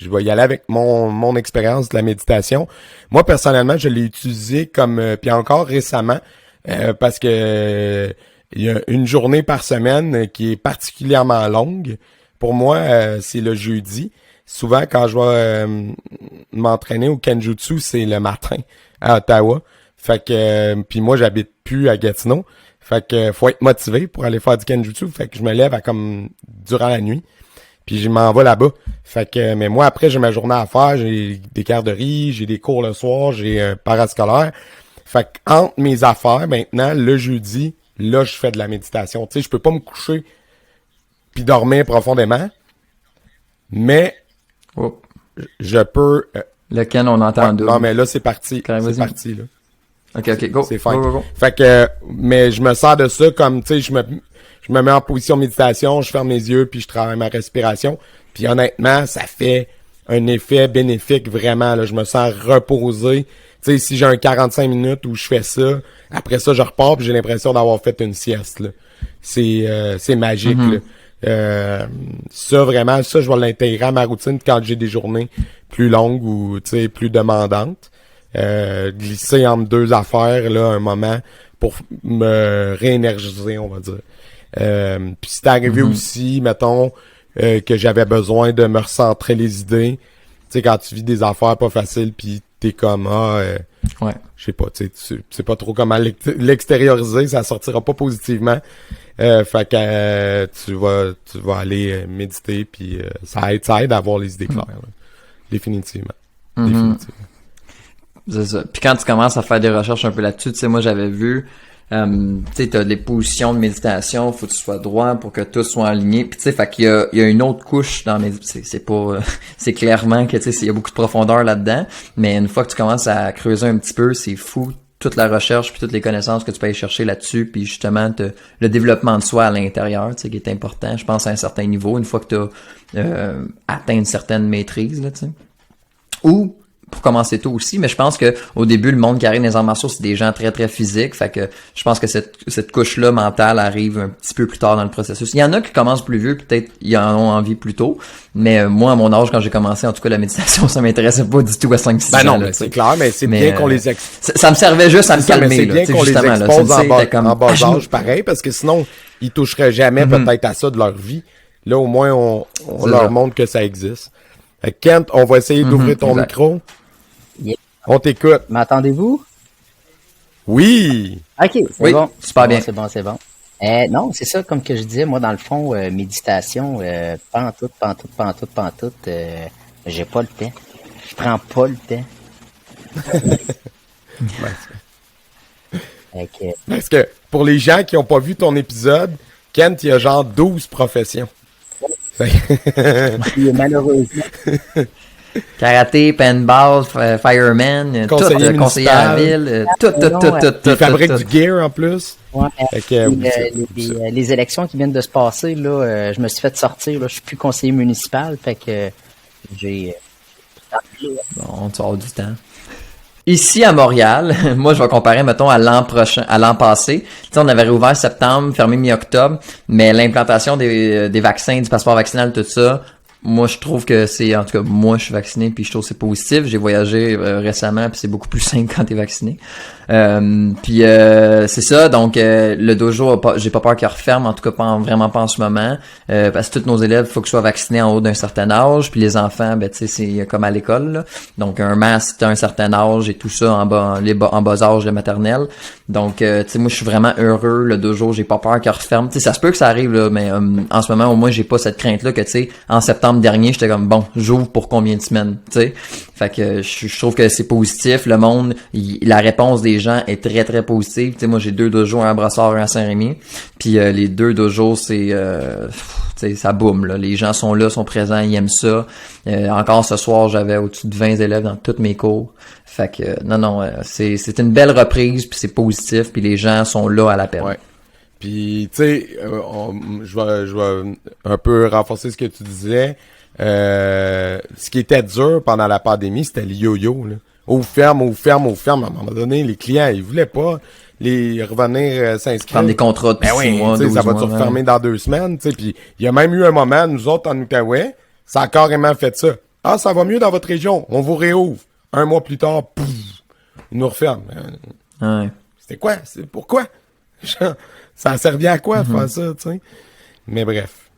vais y aller avec mon expérience de la méditation. Moi, personnellement, je l'ai utilisé comme, puis encore récemment, parce que il y a une journée par semaine qui est particulièrement longue. Pour moi, c'est le jeudi. Souvent, quand je vais m'entraîner au Kenjutsu, c'est le matin à Ottawa. Fait que, puis moi, j'habite plus à Gatineau. Fait que faut être motivé pour aller faire du Kenjutsu. Fait que je me lève à comme durant la nuit. Puis je m'en vais là-bas. Fait que, mais moi, après, j'ai ma journée à faire. J'ai des garderies, j'ai des cours le soir, j'ai un parascolaire. Fait que entre mes affaires, maintenant, le jeudi, là, je fais de la méditation. Tu sais, je peux pas me coucher puis dormir profondément. Mais je peux... Lequel on entend deux. Non, mais là, c'est parti. C'est parti, là. OK, go. C'est fine. Go. Fait que, mais je me sers de ça comme, tu sais, je me mets en position méditation, je ferme mes yeux, puis je travaille ma respiration. Puis honnêtement, ça fait un effet bénéfique vraiment, là. Je me sens reposé. Tu sais, si j'ai un 45 minutes où je fais ça, après ça, je repars pis j'ai l'impression d'avoir fait une sieste, là. C'est magique, là. Ça, vraiment, ça, je vais l'intégrer à ma routine quand j'ai des journées plus longues ou, tu sais, plus demandantes. Glisser entre deux affaires, là, un moment pour me réénergiser, on va dire. Puis c'est arrivé aussi, mettons, que j'avais besoin de me recentrer les idées. Tu sais, quand tu vis des affaires pas faciles, puis t'es comme, Ouais. je sais pas, tu sais pas trop comment l'extérioriser, ça sortira pas positivement. Fait que tu vas aller méditer, puis ça aide à avoir les idées claires. Là. Définitivement. Définitivement. C'est ça. Puis quand tu commences à faire des recherches un peu là-dessus, tu sais, moi j'avais vu, tu sais, t'as des positions de méditation, faut que tu sois droit pour que tout soit aligné. Puis tu sais, fait qu'il y a une autre couche dans c'est pas, c'est clairement que tu sais, il y a beaucoup de profondeur là-dedans. Mais une fois que tu commences à creuser un petit peu, c'est fou toute la recherche puis toutes les connaissances que tu peux aller chercher là-dessus, puis justement le développement de soi à l'intérieur, tu sais, qui est important, je pense à un certain niveau, une fois que tu as atteint une certaine maîtrise, là, tu sais. Ou pour commencer tôt aussi, mais je pense que au début, le monde qui arrive dans les arts martiaux, c'est des gens très, très physiques. Fait que je pense que cette couche-là mentale arrive un petit peu plus tard dans le processus. Il y en a qui commencent plus vieux, peut-être ils en ont envie plus tôt. Mais moi, à mon âge, quand j'ai commencé, en tout cas, la méditation, ça m'intéressait pas du tout à 5-6 ans. Ben non, c'est clair, mais c'est bien qu'on les ça me servait juste à me calmer. C'est bien qu'on les expose en bas âge, pareil, parce que sinon, ils toucheraient jamais peut-être à ça de leur vie. Là, au moins, on leur montre que ça existe. Kent, on va essayer d'ouvrir ton micro. Yeah. On t'écoute. M'entendez-vous? Oui! OK, c'est bon. Super bien. C'est bon. Non, c'est ça, comme que je disais, moi, dans le fond, méditation, pantoute, j'ai pas le temps. Je prends pas le temps. Parce que, pour les gens qui ont pas vu ton épisode, Kent, il y a genre 12 professions. Malheureusement. Karaté, paintball, fireman, conseiller à la ville, tout. Il fabrique du gear en plus. Ouais, les élections qui viennent de se passer, là, je me suis fait sortir, là, je suis plus conseiller municipal, fait que j'ai... Bon, tu vas avoir du temps. Ici à Montréal, moi je vais comparer mettons à l'an passé. Tu sais, on avait réouvert septembre, fermé mi-octobre, mais l'implantation des vaccins, du passeport vaccinal, tout ça, moi je trouve que c'est, en tout cas moi je suis vacciné puis je trouve que c'est positif. J'ai voyagé récemment puis c'est beaucoup plus simple quand t'es vacciné. Puis c'est ça, donc le dojo, j'ai pas peur qu'il referme, en tout cas vraiment pas en ce moment, parce que tous nos élèves, faut qu'ils soient vaccinés en haut d'un certain âge, puis les enfants, ben tu sais, c'est comme à l'école, là. Donc un masque à un certain âge et tout ça en bas âge de maternelle. Donc tu sais, moi je suis vraiment heureux, le dojo, j'ai pas peur qu'il referme. Tu sais, ça se peut que ça arrive là, mais en ce moment au moins j'ai pas cette crainte là que tu sais, en septembre dernier, j'étais comme bon, j'ouvre pour combien de semaines, tu sais. Fait que je trouve que c'est positif, le monde, la réponse des gens est très très positive. Tu sais, moi j'ai 2 dojos, un à Brossard, un à Saint-Rémy. Puis les 2 dojos, c'est tu sais, ça boum là. Les gens sont là, sont présents, ils aiment ça. Encore ce soir, j'avais au-dessus de 20 élèves dans tous mes cours. Fait que non, c'est une belle reprise, puis c'est positif, puis les gens sont là à l'appel. Ouais. Puis tu sais, je vais un peu renforcer ce que tu disais. Ce qui était dur pendant la pandémie, c'était le yo-yo, là. Au ferme. À un moment donné, les clients, ils voulaient pas les revenir s'inscrire. Prendre des contrats de 6 mois, 12 ça va mois. se refermer dans 2 semaines, tu sais. Puis il y a même eu un moment, nous autres, en Outaouais, ça a carrément fait ça. Ah, ça va mieux dans votre région, on vous réouvre. 1 mois plus tard, pouf, ils nous referment. Ouais. C'était quoi? C'est pourquoi? Ça a servi à quoi de faire ça, tu sais? Mais bref.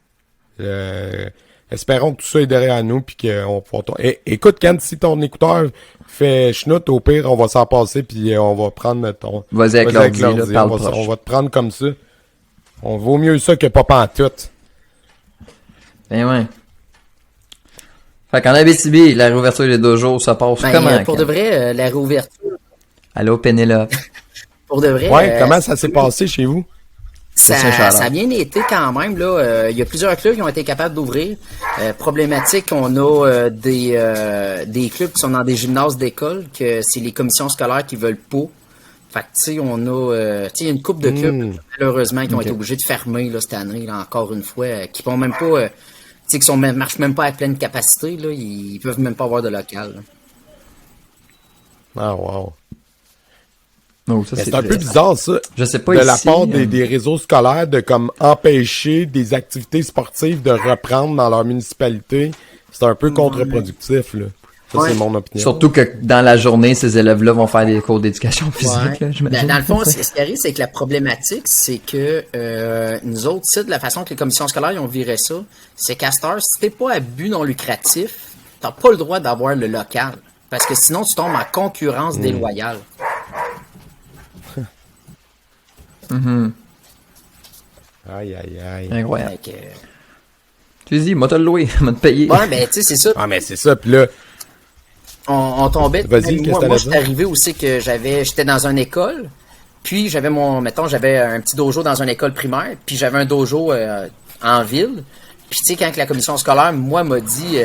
Espérons que tout ça est derrière nous puis qu'on pourra... écoute, Ken, si ton écouteur fait chenoute, au pire, on va s'en passer puis on va prendre ton... Vas-y avec l'ordi, là, parle proche. On va te prendre comme ça. On vaut mieux ça que pas pantoute. Ben ouais. Fait qu'en Abitibi, la réouverture des dojos, ça passe comment? Pour de vrai, la réouverture... Allô, Pénélope. Pour de vrai... Ouais, comment ça s'est passé chez vous? Ça a bien été quand même, là. Il y a plusieurs clubs qui ont été capables d'ouvrir. Problématique, on a des clubs qui sont dans des gymnases d'école, que c'est les commissions scolaires qui veulent pas. Fait que, tu sais, on a... tu sais, une couple de clubs, malheureusement, qui ont été obligés de fermer, là, cette année, là, encore une fois, qui vont même pas... tu sais, qui marchent même pas à pleine capacité, là, ils peuvent même pas avoir de local. Là. Ah, wow. Donc, ça, c'est un peu bizarre, ça. Je sais pas de ici, la part des réseaux scolaires de comme empêcher des activités sportives de reprendre dans leur municipalité. C'est un peu contre-productif, là. Ça, c'est mon opinion. Surtout que dans la journée, ces élèves-là vont faire des cours d'éducation physique, là, j'imagine. Dans le fond, ce qui arrive, c'est que la problématique, c'est que nous autres, de la façon que les commissions scolaires ils ont viré ça, c'est qu'à cette heure, si t'es pas à but non lucratif, t'as pas le droit d'avoir le local. Parce que sinon, tu tombes en concurrence déloyale. Aïe, aïe, aïe. Incroyable. Tu dis, moi te le louer, moi te payer. Ouais, ben, tu sais, c'est ça. Ah, mais c'est ça, puis là... On tombait. Vas-y, moi, j'étais arrivé aussi que j'étais dans une école, puis j'avais j'avais un petit dojo dans une école primaire, puis j'avais un dojo en ville. Puis tu sais, quand la commission scolaire, moi, m'a dit,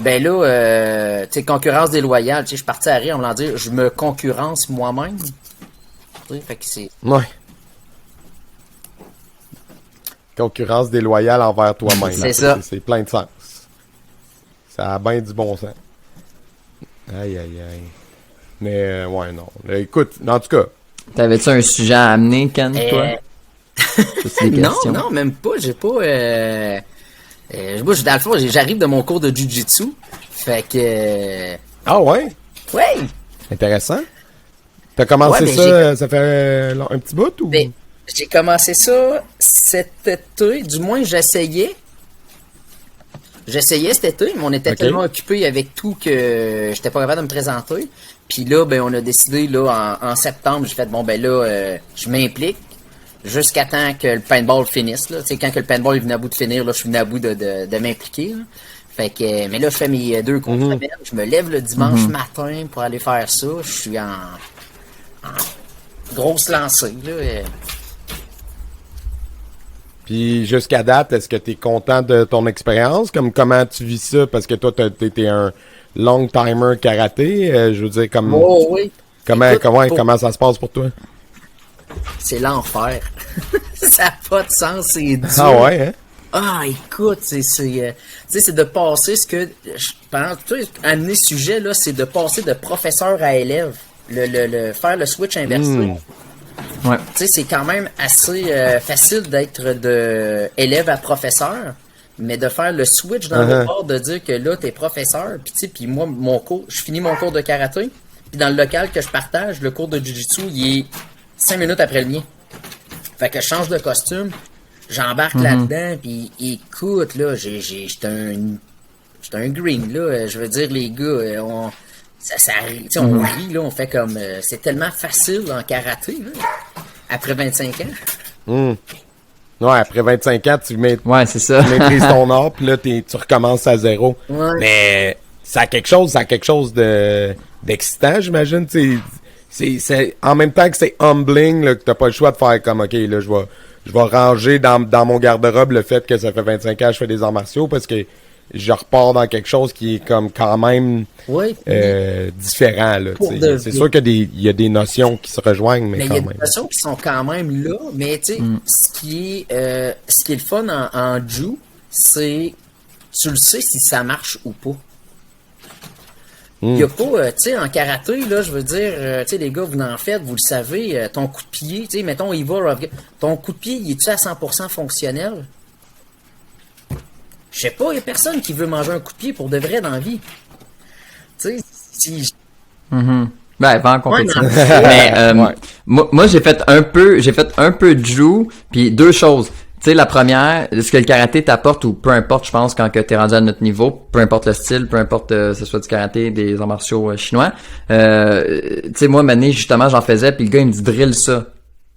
ben là, tu sais, concurrence déloyale, tu sais, je suis parti à rire en me dire, je me concurrence moi-même. Tu sais, fait que c'est... Ouais. Concurrence déloyale envers toi-même. C'est ça. C'est plein de sens. Ça a bien du bon sens. Aïe, aïe, aïe. Mais, ouais, non. Écoute, en tout cas... T'avais-tu un sujet à amener, Ken, toi? Non, même pas. J'ai pas... moi, dans le fond, j'arrive de mon cours de Jiu-Jitsu. Fait que... Ah ouais? Ouais! Intéressant. T'as commencé ça fait un petit bout ou? Ben, j'ai commencé ça cet été. Du moins, j'essayais. J'essayais cet été, mais on était tellement occupés avec tout que j'étais pas capable de me présenter. Puis là, ben, on a décidé, là, en septembre, j'ai fait, bon, ben là, je m'implique jusqu'à temps que le paintball finisse, là. Tu sais, quand que le paintball est venu à bout de finir, là, je suis venu à bout de m'impliquer, là. Fait que, mais là, je fais mes 2 cours semaine. Je me lève le dimanche matin pour aller faire ça. Je suis en grosse lancée, là. Puis jusqu'à date, est-ce que tu es content de ton expérience? Comment tu vis ça? Parce que toi, t'es un long timer karaté. Je veux dire, comme. Oh oui. Comment ça se passe pour toi? C'est l'enfer. Ça n'a pas de sens, c'est dur. Ah ouais, hein? Ah, écoute, c'est de passer ce que je pense. Tu sais, amener ce sujet là, c'est de passer de professeur à élève. Faire le switch inversé. Ouais. Tu sais, c'est quand même assez facile d'être de élève à professeur, mais de faire le switch dans le bord, de dire que là, t'es professeur, puis tu sais, puis moi, je finis mon cours de karaté, puis dans le local que je partage, le cours de Jiu-Jitsu, il est 5 minutes après le mien. Fait que je change de costume, j'embarque là-dedans, puis écoute, là, j'étais un green, là, je veux dire, les gars, ça arrive, on rit, là, on fait comme... c'est tellement facile en karaté, là, après 25 ans. Ouais, après 25 ans, ouais, c'est ça. tu maîtrises ton art, puis là, tu recommences à zéro. Ouais. Mais ça a quelque chose d'excitant, j'imagine. C'est en même temps que c'est humbling, là, que t'as pas le choix de faire comme, OK, là, je vais ranger dans mon garde-robe le fait que ça fait 25 ans que je fais des arts martiaux, parce que je repars dans quelque chose qui est comme quand même différent. Là, c'est sûr qu'il y a des notions qui se rejoignent, mais quand même. Il y a des notions qui sont quand même là, mais tu sais, ce qui est le fun en Jiu, c'est tu le sais si ça marche ou pas. Il n'y a pas, tu sais, en karaté, là, je veux dire, tu sais, les gars, vous en faites, vous le savez, ton coup de pied, tu sais, mettons, ton coup de pied, il est-tu à 100% fonctionnel? Je sais pas, il y a personne qui veut manger un coup de pied pour de vrai dans la vie. Tu sais, si... Ben, pas en compétition. Mais, moi, j'ai fait un peu de Jiu, puis 2 choses. Tu sais, la première, ce que le karaté t'apporte, ou peu importe, je pense, quand que t'es rendu à notre niveau, peu importe le style, peu importe ce soit du karaté, des arts martiaux chinois, tu sais, moi, Mané, justement, j'en faisais, puis le gars, il me dit, drill ça.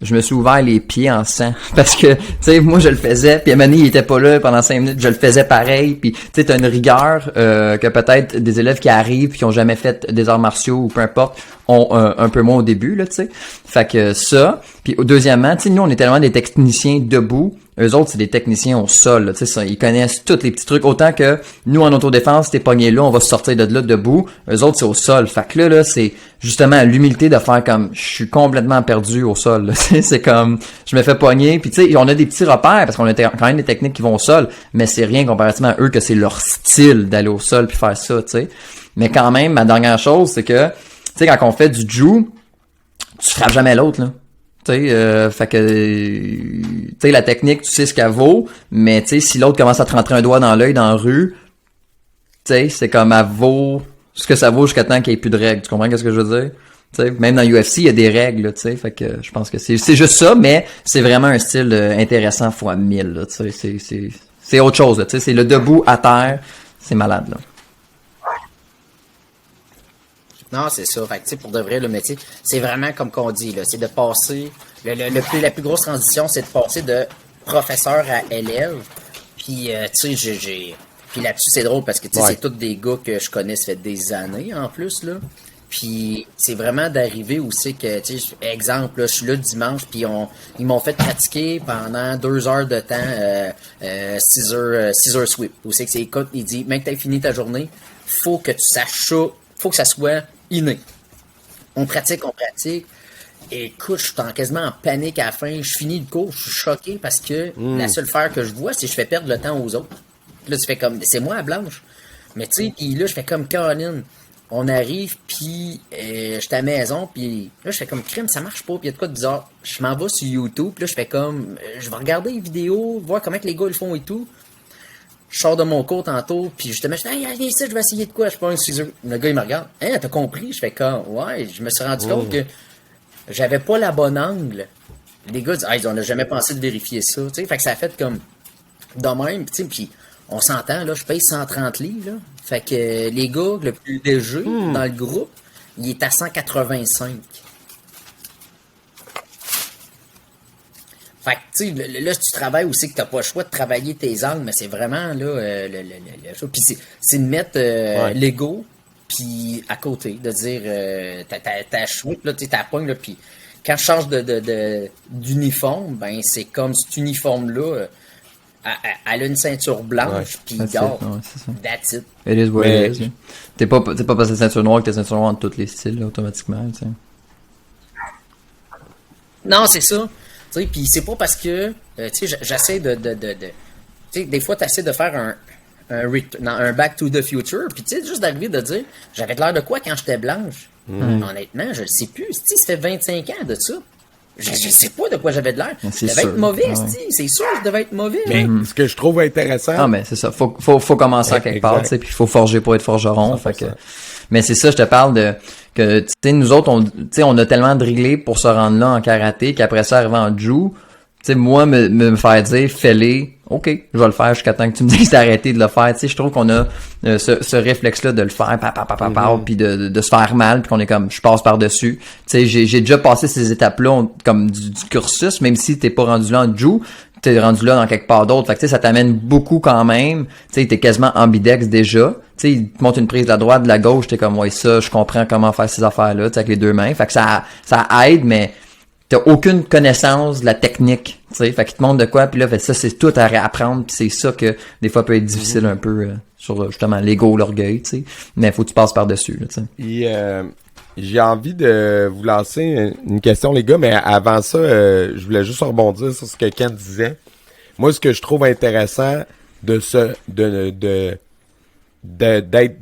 Je me suis ouvert les pieds en sang. Parce que, tu sais, moi, je le faisais, puis Mané, il était pas là pendant 5 minutes, je le faisais pareil, puis tu sais, t'as une rigueur que peut-être des élèves qui arrivent, qui ont jamais fait des arts martiaux, ou peu importe, ont un peu moins au début, là, tu sais. Fait que ça. Puis deuxièmement, tu sais, nous, on est tellement des techniciens debout, eux autres, c'est des techniciens au sol, là, tu sais, ils connaissent tous les petits trucs. Autant que nous, en autodéfense, t'es pogné là, on va se sortir de là debout. Eux autres, c'est au sol. Fait que là, c'est justement l'humilité de faire comme, je suis complètement perdu au sol, là. C'est comme, je me fais pogner. Puis tu sais, on a des petits repères parce qu'on a quand même des techniques qui vont au sol, mais c'est rien comparativement à eux que c'est leur style d'aller au sol puis faire ça, tu sais. Mais quand même, ma dernière chose, c'est que, tu sais, quand on fait du jiu, tu frappes jamais l'autre, là. Tu sais, fait que, tu sais, la technique, tu sais ce qu'elle vaut, mais tu sais, si l'autre commence à te rentrer un doigt dans l'œil, dans la rue, tu sais, c'est comme elle vaut ce que ça vaut jusqu'à temps qu'il n'y ait plus de règles. Tu comprends ce que je veux dire? Tu sais, même dans l'UFC, il y a des règles, tu sais, fait que je pense que c'est juste ça, mais c'est vraiment un style intéressant fois 1000, là, tu sais, c'est autre chose, tu sais, c'est le debout à terre, c'est malade, là. Non, c'est ça. Fait que, tu sais, pour de vrai, le métier, c'est vraiment comme qu'on dit, là. C'est de passer, la plus grosse transition, c'est de passer de professeur à élève. Puis, tu sais, puis là-dessus, c'est drôle parce que, tu sais, c'est tous des gars que je connais, ça fait des années, en plus, là. Puis, c'est vraiment d'arriver où c'est que, tu sais, exemple, là, je suis là dimanche, puis ils m'ont fait pratiquer pendant 2 heures de temps, scissor sweep. Où c'est que c'est, écoute, il dit, même que t'aies fini ta journée, faut que tu saches ça, faut que ça soit inné. On pratique. Écoute, je suis quasiment en panique à la fin. Je finis le cours, je suis choqué parce que la seule faire que je vois, c'est que je fais perdre le temps aux autres. Puis là, tu fais comme, c'est moi la blanche. Mais tu sais, puis là, je fais comme Caroline. On arrive, puis je suis à la maison, puis là, je fais comme crime, ça marche pas, puis il y a de quoi de bizarre. Je m'en vais sur YouTube, puis là, je fais comme, je vais regarder les vidéos, voir comment que les gars le font et tout. Je sors de mon cours tantôt, puis justement, je dis, hey, viens ici, je vais essayer de quoi? Je prends un scissor. Le gars, il me regarde. Hein, t'as compris? Je fais comme, ouais, je me suis rendu compte que j'avais pas la bonne angle. Les gars disent, hey, on n'a jamais pensé de vérifier ça, tu sais. Fait que ça a fait comme, de même, tu sais, puis on s'entend, là, je paye 130 livres, là. Fait que les gars, le plus léger dans le groupe, il est à 185. Fait que, tu sais, là, si tu travailles aussi, que t'as pas le choix de travailler tes angles, mais c'est vraiment, là, puis c'est de mettre l'ego, puis à côté, de dire, t'as chouette, là, tu sais, t'as pogne, là, puis quand je change d'uniforme, ben, c'est comme cet uniforme-là, elle a une ceinture blanche, puis regarde, that's it. It is what it is. T'es pas passé ceinture noire que t'es ceinture noire en tous les styles, là, automatiquement, tu sais. Non, c'est ça. Tu sais, puis c'est pas parce que, tu sais, j'essaie de tu sais, des fois, t'essaies de faire un Back to the Future, puis tu sais, juste d'arriver de dire, j'avais l'air de quoi quand j'étais blanche? Honnêtement, je le sais plus. Tu sais, ça fait 25 ans de ça. Je sais pas de quoi j'avais de l'air. Je devais être mauvais, c'est sûr, je devais être mauvais. Mais ce que je trouve intéressant... Ah, mais c'est ça. Faut commencer à quelque part, tu sais, puis il faut forger pour être forgeron. Fait que... Mais c'est ça, je te parle de que, tu sais, nous autres, on a tellement drillé pour se rendre là en karaté qu'après ça, arriver en jiu, tu sais, moi, me faire dire, fais-les, ok, je vais le faire jusqu'à temps que tu me dises d'arrêter de le faire. Tu sais, je trouve qu'on a ce réflexe-là de le faire, puis de se faire mal, puis qu'on est comme, je passe par-dessus. Tu sais, j'ai déjà passé ces étapes-là comme du cursus, même si t'es pas rendu là en jiu, t'es rendu là dans quelque part d'autre. Fait que, tu sais, ça t'amène beaucoup quand même. Tu sais, t'es quasiment ambidex déjà. Tu sais, il te montre une prise de la droite, de la gauche, t'es comme, ouais, ça, je comprends comment faire ces affaires-là, tu sais, avec les deux mains. Fait que ça aide, mais t'as aucune connaissance de la technique, tu sais. Fait qu'il te montre de quoi, puis là, fait, ça, c'est tout à réapprendre, puis c'est ça que, des fois, peut être difficile un peu, sur, justement, l'ego, l'orgueil, tu sais. Mais faut que tu passes par-dessus, là, tu sais. Et, j'ai envie de vous lancer une question, les gars, mais avant ça, je voulais juste rebondir sur ce que Ken disait. Moi, ce que je trouve intéressant d'être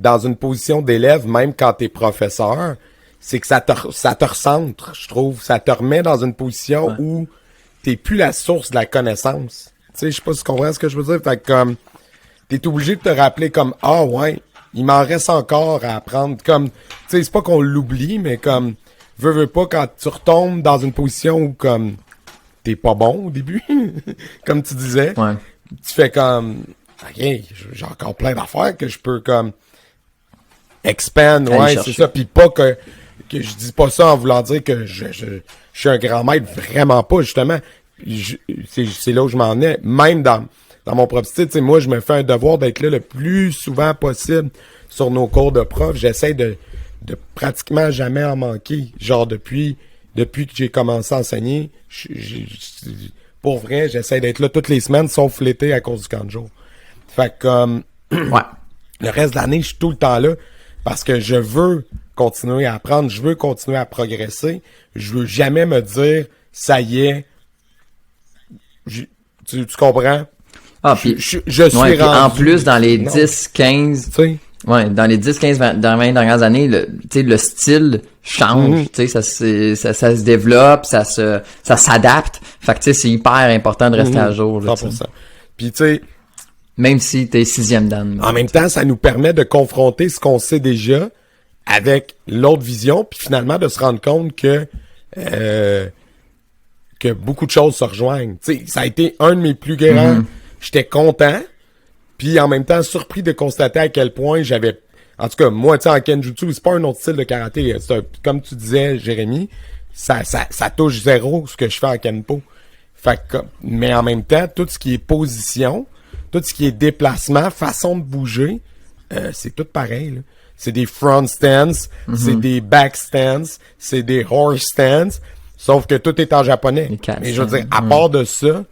dans une position d'élève, même quand t'es professeur, c'est que ça te recentre, je trouve. Ça te remet dans une position où t'es plus la source de la connaissance. Tu sais, je sais pas si tu comprends ce que je veux dire. Fait que comme, t'es obligé de te rappeler comme, ah ouais, il m'en reste encore à apprendre. Comme, tu sais, c'est pas qu'on l'oublie, mais comme, veux pas, quand tu retombes dans une position où comme, t'es pas bon au début, comme tu disais, tu fais comme, ok, j'ai encore plein d'affaires que je peux comme, expand, c'est ça. Puis pas que je dis pas ça en voulant dire que je suis un grand maître, vraiment pas, justement. C'est là où je m'en ai. Même dans mon propre style, tu sais, moi, je me fais un devoir d'être là le plus souvent possible sur nos cours de prof. J'essaie de pratiquement jamais en manquer. Genre, depuis que j'ai commencé à enseigner, pour vrai, j'essaie d'être là toutes les semaines, sauf l'été à cause du camp de jour. Fait que, Ouais. le reste de l'année, je suis tout le temps là parce que je veux continuer à apprendre, je veux continuer à progresser. Je veux jamais me dire, ça y est, tu comprends? Ah, puis Je suis ouais, puis rendu. en plus, dans les Non. 10, 15, Tu sais, ouais, dans les 10, 15, 20 dernières années, le style change, tu sais, ça se développe, ça s'adapte. Fait que, tu sais, c'est hyper important de rester à jour, là, tu sais. 100%. Puis, tu sais, Même si t'es 6e dan. en même temps, ça nous permet de confronter ce qu'on sait déjà avec l'autre vision, puis finalement de se rendre compte que beaucoup de choses se rejoignent. Tu sais, ça a été un de mes plus grands. J'étais content, puis en même temps surpris de constater à quel point j'avais... En tout cas, moi, tu sais, en Kenjutsu, c'est pas un autre style de karaté. Comme tu disais, Jérémy, ça touche zéro ce que je fais en Kenpo. Fait que, mais en même temps, tout ce qui est position, tout ce qui est déplacement, façon de bouger, c'est tout pareil, là. C'est des front stands, c'est des back stands, c'est des horse stands, sauf que tout est en japonais. Mais je veux dire, à part de ça,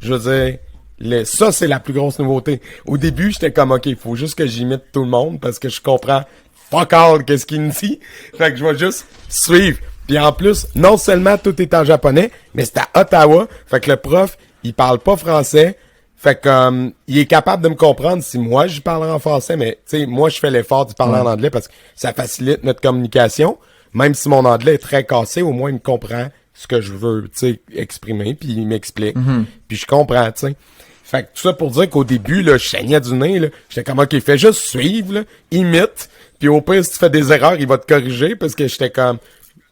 je veux dire, ça, c'est la plus grosse nouveauté. Au début, j'étais comme, OK, il faut juste que j'imite tout le monde parce que je comprends fuck all qu'est-ce qu'il me dit. Fait que je vais juste suivre. Puis en plus, non seulement tout est en japonais, mais c'est à Ottawa. Fait que le prof, il parle pas français. Fait que il est capable de me comprendre si moi je parle en français, mais tu sais, moi je fais l'effort de parler en anglais parce que ça facilite notre communication. Même si mon anglais est très cassé, au moins il me comprend ce que je veux, tu sais, exprimer, puis il m'explique. Puis je comprends, tu sais. Fait que tout ça pour dire qu'au début, là, je saignais du nez, là. J'étais comme, OK, fais juste suivre, là, imite, puis au pire, si tu fais des erreurs, il va te corriger, parce que j'étais comme,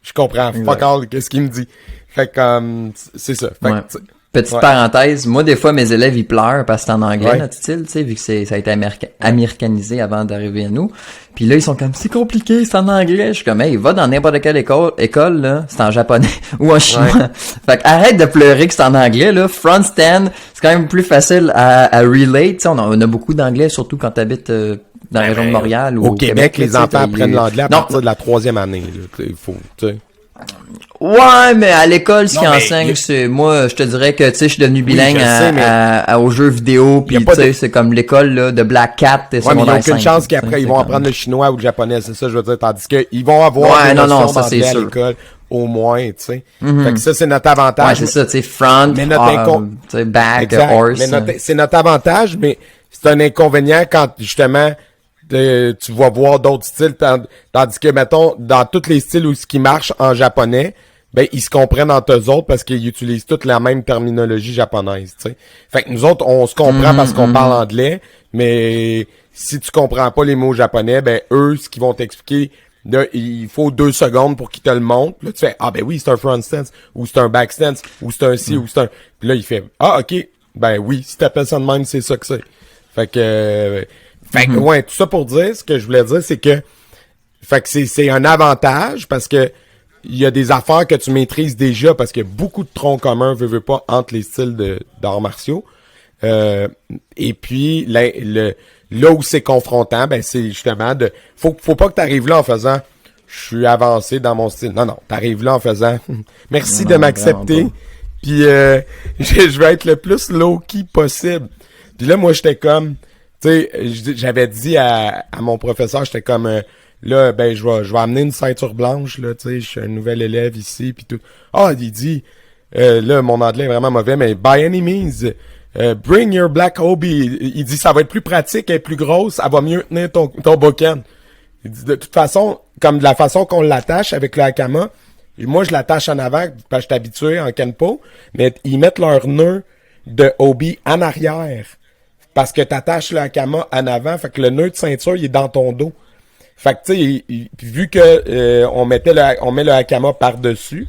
je comprends, fuck all, qu'est-ce qu'il me dit. Fait que, c'est ça. Fait que, Petite parenthèse, moi des fois mes élèves ils pleurent parce que c'est en anglais notre style, tu sais, vu que ça a été américanisé avant d'arriver à nous. Puis là ils sont comme c'est compliqué, c'est en anglais. Je suis comme hey, va dans n'importe quelle école là, c'est en japonais ou en chinois. Fait que arrête de pleurer que c'est en anglais là. Front stand, c'est quand même plus facile à relate. Tu sais, on a beaucoup d'anglais surtout quand t'habites dans la région de Montréal ou au Québec, les enfants apprennent l'anglais à partir de la 3e année. Il faut, tu sais. Ouais, mais à l'école, ce qu'ils enseignent, c'est, moi, je te dirais que, tu sais, je suis devenu bilingue aux jeux vidéo, puis tu sais, c'est comme l'école, là, de Black Cat, mais il n'y a aucune chance qu'après, ils vont apprendre le chinois ou le japonais, c'est ça, je veux dire, tandis qu'ils vont avoir des notions d'anglais à l'école, au moins, tu sais. Fait que ça, c'est notre avantage. Ouais, c'est ça, tu sais, front, tu sais, back, horse. Mais c'est notre avantage, mais c'est un inconvénient quand, justement, tu vas voir d'autres styles, tandis que, mettons, dans tous les styles où ce qui marche en japonais, ben, ils se comprennent entre eux autres parce qu'ils utilisent toute la même terminologie japonaise, tu sais. Fait que nous autres, on se comprend parce qu'on parle anglais, mais si tu comprends pas les mots japonais, ben, eux, ce qu'ils vont t'expliquer, là, il faut 2 secondes pour qu'ils te le montrent. Là, tu fais, ah, ben oui, c'est un front stance, ou c'est un back stance, ou c'est un ci, ou c'est un... Puis là, il fait, ah, ok, ben oui, si t'appelles ça de même, c'est ça que c'est. Fait que ouais, tout ça pour dire, ce que je voulais dire, c'est que c'est un avantage parce que il y a des affaires que tu maîtrises déjà parce qu'il y a beaucoup de troncs communs, veux pas, entre les styles d'arts martiaux. Et puis, là où c'est confrontant, ben, c'est justement faut pas que t'arrives là en faisant, je suis avancé dans mon style. Non, t'arrives là en faisant, merci de m'accepter. Puis, je vais être le plus low-key possible. Puis là, moi, j'étais comme, tu sais, j'avais dit à mon professeur, j'étais comme, là, ben, je vais amener une ceinture blanche, là, tu sais, je suis un nouvel élève ici, puis tout. Ah, il dit, là, mon anglais est vraiment mauvais, mais by any means, bring your black obi. Il dit, ça va être plus pratique, elle est plus grosse, elle va mieux tenir ton bokken. Il dit, de toute façon, comme de la façon qu'on l'attache avec le hakama, moi, je l'attache en avant, parce que je suis habitué en Kenpo, mais ils mettent leur nœud de obi en arrière. Parce que t'attaches le hakama en avant, fait que le nœud de ceinture, il est dans ton dos. Fait que, tu sais, vu que on met le hakama par-dessus,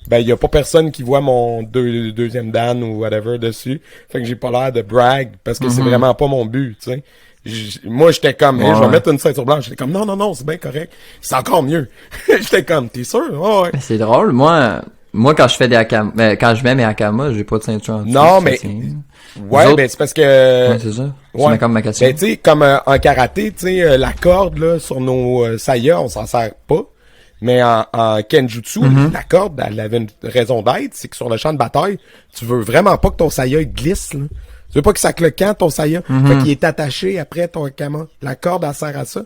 ben, il y a pas personne qui voit mon deuxième dan ou whatever dessus. Fait que j'ai pas l'air de brag, parce que c'est vraiment pas mon but, tu sais. Moi, j'étais comme, je vais mettre une ceinture blanche. J'étais comme, non, c'est bien correct. C'est encore mieux. J'étais comme, t'es sûr? Oh, ouais. C'est drôle, moi, quand je fais des hakama, quand je mets mes hakama, j'ai pas de ceinture en dessous. Non, mais, ouais, ben, c'est parce que, ouais, c'est ça. Ouais. C'est comme ma question. Ben, tu sais, comme en karaté, tu sais, la corde, là, sur nos saya, on s'en sert pas. Mais en Kenjutsu, la corde, elle avait une raison d'être, c'est que sur le champ de bataille, tu veux vraiment pas que ton saya glisse, là. Tu veux pas que ça cloque ton saya. Fait qu'il est attaché après ton Hakama. La corde, elle sert à ça.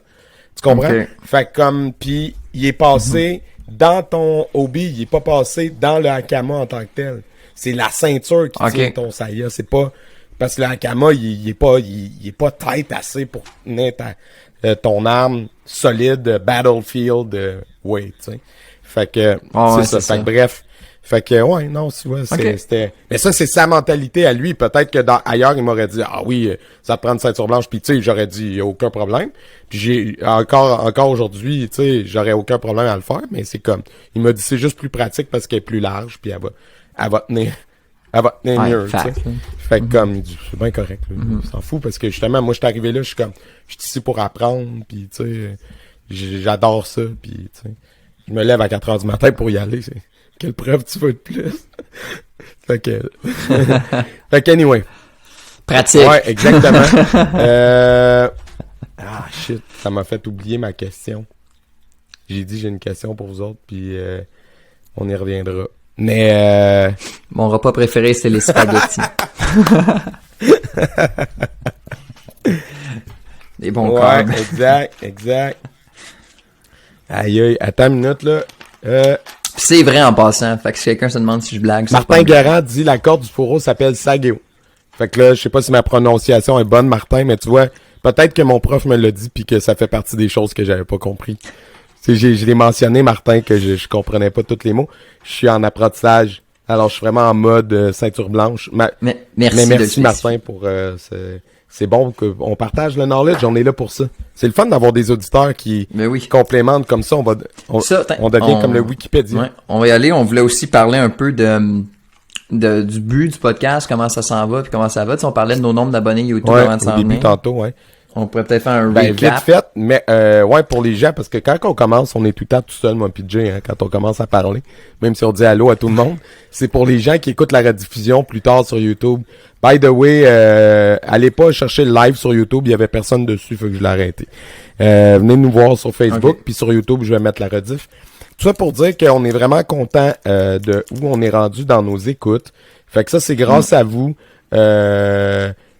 Tu comprends? Okay. Fait que comme, puis il est passé dans ton obi, il est pas passé dans le Hakama en tant que tel. C'est la ceinture qui tient ton saya. C'est pas, parce que le Hakama, il est pas tight assez pour tenir ton arme solide, battlefield, weight, tu sais. Fait que, c'est ça. Fait que bref. Fait que, ouais, non, tu vois, c'était... Mais ça, c'est sa mentalité à lui. Peut-être que ailleurs, il m'aurait dit, ah oui, ça te prend une ceinture blanche, puis tu sais, j'aurais dit, y a aucun problème. Puis j'ai, encore aujourd'hui, tu sais, j'aurais aucun problème à le faire, mais c'est comme, il m'a dit, c'est juste plus pratique parce qu'elle est plus large, puis elle va tenir mieux, tu sais. Fait que comme, il dit, c'est bien correct, là. Il s'en fout, parce que justement, moi, je suis arrivé là, je suis ici pour apprendre, puis tu sais, j'adore ça, puis tu sais, je me lève à 4h du matin pour y aller, quelle preuve tu veux de plus? Fait que anyway. Pratique. Ouais, exactement. Shit, ça m'a fait oublier ma question. J'ai dit j'ai une question pour vous autres, puis on y reviendra. Mais mon repas préféré, c'est les spaghettis. Des bons carbs. Exact. Aïe, attends une minute, là. C'est vrai en passant. Fait que si quelqu'un se demande si je blague, Martin Garand dit la corde du fourreau s'appelle Sageo. Fait que là, je sais pas si ma prononciation est bonne, Martin, mais tu vois, peut-être que mon prof me l'a dit puis que ça fait partie des choses que j'avais pas compris. Je l'ai mentionné, Martin, que je comprenais pas tous les mots. Je suis en apprentissage. Alors, je suis vraiment en mode ceinture blanche. Mais merci Martin pour c'est bon qu'on partage le knowledge, on est là pour ça. C'est le fun d'avoir des auditeurs qui complémentent comme ça, on devient comme le Wikipédia. Ouais, on va y aller, on voulait aussi parler un peu du but du podcast, comment ça s'en va, puis comment ça va. Tu sais, on parlait de nos nombres d'abonnés YouTube avant de s'en venir. Tantôt, ouais. On pourrait peut-être faire un recap. Vite fait, mais pour les gens, parce que quand on commence, on est tout le temps tout seul, moi pis Jay, quand on commence à parler, même si on dit allô à tout le monde, c'est pour les gens qui écoutent la rediffusion plus tard sur YouTube. By the way, allez pas chercher le live sur YouTube, il y avait personne dessus, faut que je l'ai arrêté. Venez nous voir sur Facebook, puis sur YouTube, je vais mettre la rediff. Tout ça pour dire qu'on est vraiment content de où on est rendu dans nos écoutes. Fait que ça, c'est grâce à vous.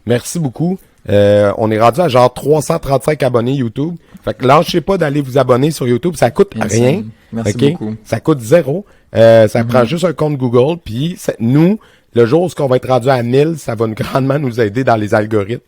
Merci beaucoup. On est rendu à genre 335 abonnés YouTube. Fait que lâchez pas d'aller vous abonner sur YouTube. Ça coûte rien. Merci beaucoup. Ça coûte 0. Ça prend juste un compte Google. Puis nous, le jour où on va être rendu à 1000, ça va grandement nous aider dans les algorithmes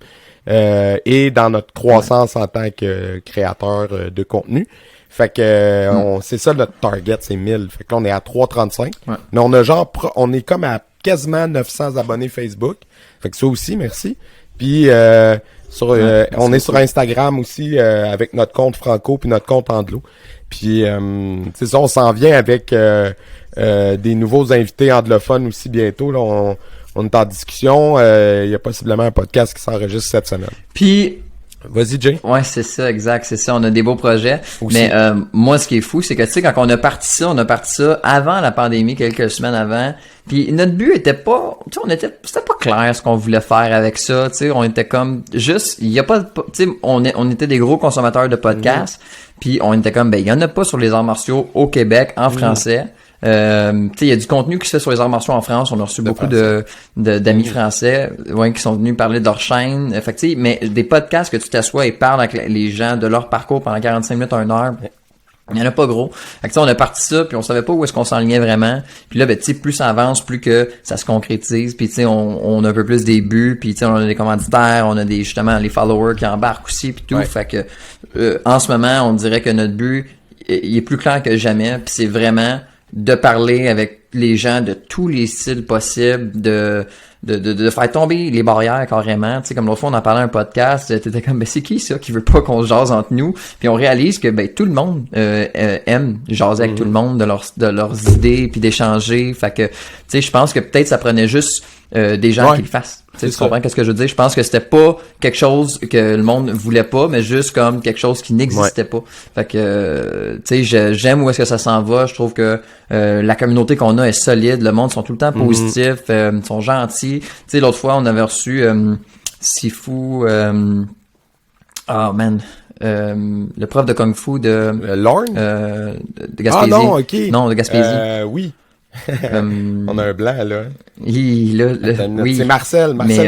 et dans notre croissance en tant que créateur de contenu. Fait que c'est ça notre target, c'est 1000. Fait que là, on est à 335. Ouais. Mais on est comme à quasiment 900 abonnés Facebook. Fait que ça aussi, merci. Puis on est sur Instagram aussi avec notre compte Franco puis notre compte Anglo. Puis c'est ça, on s'en vient avec des nouveaux invités anglophones aussi bientôt. Là, on est en discussion. Il y a possiblement un podcast qui s'enregistre cette semaine. Puis vas-y, Jay. Ouais, c'est ça, exact, c'est ça. On a des beaux projets. Aussi. Mais moi, ce qui est fou, c'est que tu sais, quand on a parti ça avant la pandémie, quelques semaines avant. Puis notre but était pas, tu sais, c'était pas clair ce qu'on voulait faire avec ça. Tu sais, on était comme juste, il y a pas, tu sais, on était des gros consommateurs de podcasts. Puis on était comme, ben il y en a pas sur les arts martiaux au Québec en français. Tu sais, il y a du contenu qui se fait sur les arts martiaux en France. On a reçu beaucoup d'amis français, qui sont venus parler de leur chaîne. Fait que, tu sais, mais des podcasts que tu t'assois et parles avec les gens de leur parcours pendant 45 minutes, 1 heure. Il y en a pas gros. Fait que, on a parti ça, puis on savait pas où est-ce qu'on s'enlignait vraiment. Puis là, ben, tu sais, plus ça avance, plus que ça se concrétise. Puis tu sais, on a un peu plus des buts. Puis tu sais, on a des commanditaires, on a justement les followers qui embarquent aussi, puis tout. Ouais. Fait que en ce moment, on dirait que notre but, il est plus clair que jamais. Puis c'est vraiment de parler avec les gens de tous les styles possibles, de faire tomber les barrières carrément. Tu sais, comme l'autre fois, on en parlait à un podcast, t'étais comme, ben c'est qui ça qui veut pas qu'on se jase entre nous? Puis on réalise que ben tout le monde aime jaser avec tout le monde de leurs idées puis d'échanger. Fait que, tu sais, je pense que peut-être ça prenait juste des gens qui le fassent. Tu comprends qu'est-ce que je veux dire? Je pense que c'était pas quelque chose que le monde voulait pas, mais juste comme quelque chose qui n'existait pas. Fait que, tu sais, j'aime où est-ce que ça s'en va. Je trouve que la communauté qu'on a est solide. Le monde sont tout le temps positifs, sont gentils. Tu sais, l'autre fois, on avait reçu Sifu... le prof de Kung Fu de Lorne? De Gaspésie. Ah non, ok. Non, de Gaspésie. Oui. On a un blanc, là. Oui. C'est Marcel Croteau.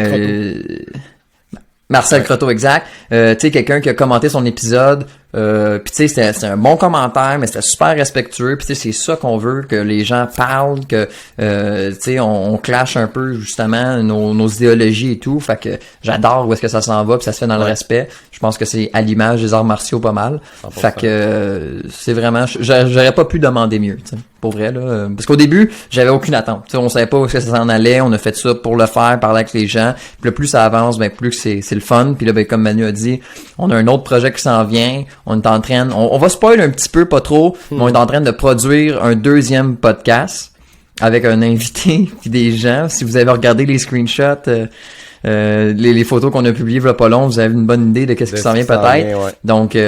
Marcel Croteau, exact. Tu sais, quelqu'un qui a commenté son épisode, puis tu sais, c'était un bon commentaire, mais c'était super respectueux, puis tu sais, c'est ça qu'on veut, que les gens parlent, que tu sais, on clash un peu justement nos idéologies et tout, fait que j'adore où est-ce que ça s'en va, puis ça se fait dans le respect. Je pense que c'est à l'image des arts martiaux pas mal. 100%. Fait que c'est vraiment, j'aurais pas pu demander mieux, tu sais, pour vrai là, parce qu'au début, j'avais aucune attente. Tu sais, on savait pas où est-ce que ça s'en allait, on a fait ça pour le faire, parler avec les gens. Puis là, plus ça avance, ben plus c'est le fun. Puis là, ben comme Manu a dit, on a un autre projet qui s'en vient. On est en train, on va spoiler un petit peu, pas trop, mais on est en train de produire un deuxième podcast avec un invité puis des gens. Si vous avez regardé les screenshots, les photos qu'on a publiées il y a pas long, vous avez une bonne idée de qu'est-ce qui s'en vient peut-être. Ouais. Donc, tu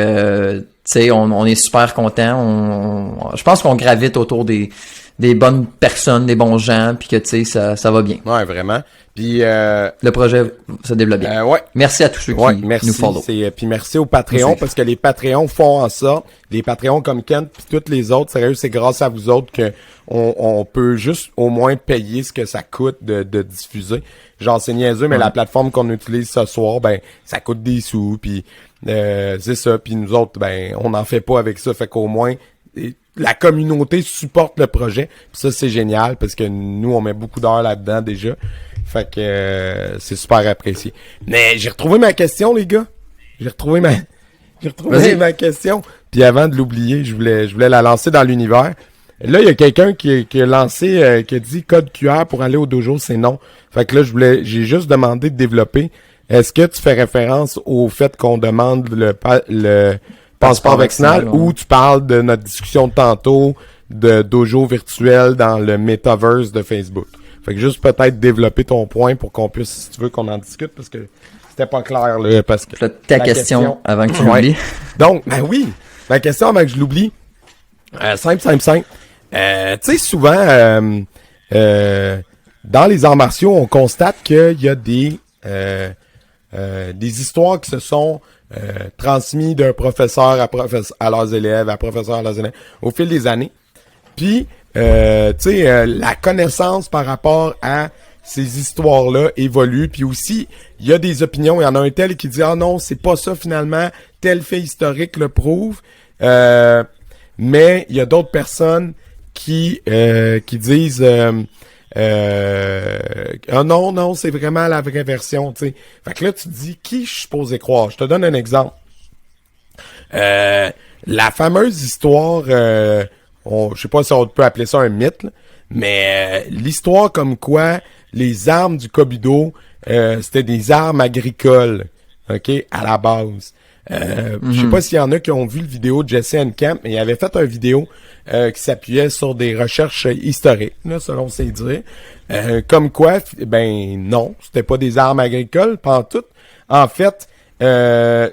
sais, on est super content. Je pense qu'on gravite autour des bonnes personnes, des bons gens, puis que tu sais, ça va bien. Ouais, vraiment. Puis le projet se développe bien. Ouais. Merci à tous ceux qui nous follow. Puis merci aux Patreons, parce que les Patreons font en sorte, les Patreons comme Kent puis toutes les autres, sérieux, c'est grâce à vous autres que on peut juste au moins payer ce que ça coûte de diffuser. Genre c'est niaiseux, mais la plateforme qu'on utilise ce soir, ben ça coûte des sous, puis c'est ça. Puis nous autres, ben on n'en fait pas avec ça, fait qu'au moins la communauté supporte le projet. Puis ça c'est génial parce que nous on met beaucoup d'heures là-dedans déjà. Fait que c'est super apprécié. Mais j'ai retrouvé ma question, les gars. J'ai retrouvé ma question. Puis avant de l'oublier, je voulais la lancer dans l'univers. Là, il y a quelqu'un qui a lancé, qui a dit code QR pour aller au dojo, c'est non. Fait que là, j'ai juste demandé de développer. Est-ce que tu fais référence au fait qu'on demande le passeport vaccinal ou tu parles de notre discussion de tantôt de dojo virtuel dans le metaverse de Facebook? Fait que juste peut-être développer ton point pour qu'on puisse, si tu veux, qu'on en discute, parce que c'était pas clair, là, parce que... Ta question avant que tu l'oublies. Donc, ben oui, ma question avant que je l'oublie. Simple. Tu sais, souvent, dans les arts martiaux, on constate qu'il y a des histoires qui se sont transmises d'un professeur à leurs élèves, à professeur à leurs élèves, au fil des années. Puis, tu sais, la connaissance par rapport à ces histoires-là évolue. Puis aussi, il y a des opinions. Il y en a un tel qui dit « Ah non, c'est pas ça finalement. Tel fait historique le prouve. » Mais il y a d'autres personnes qui disent ah non, c'est vraiment la vraie version, tu sais. Fait que là, tu te dis, qui je suis supposé croire? Je te donne un exemple. La fameuse histoire, je sais pas si on peut appeler ça un mythe, là, mais l'histoire comme quoi les armes du Kobudo, c'était des armes agricoles, ok, à la base. Je sais pas s'il y en a qui ont vu le vidéo de Jesse Camp, mais il avait fait une vidéo qui s'appuyait sur des recherches historiques, là, selon ses dires. Comme quoi, ben non, c'était pas des armes agricoles, pantoute. En fait,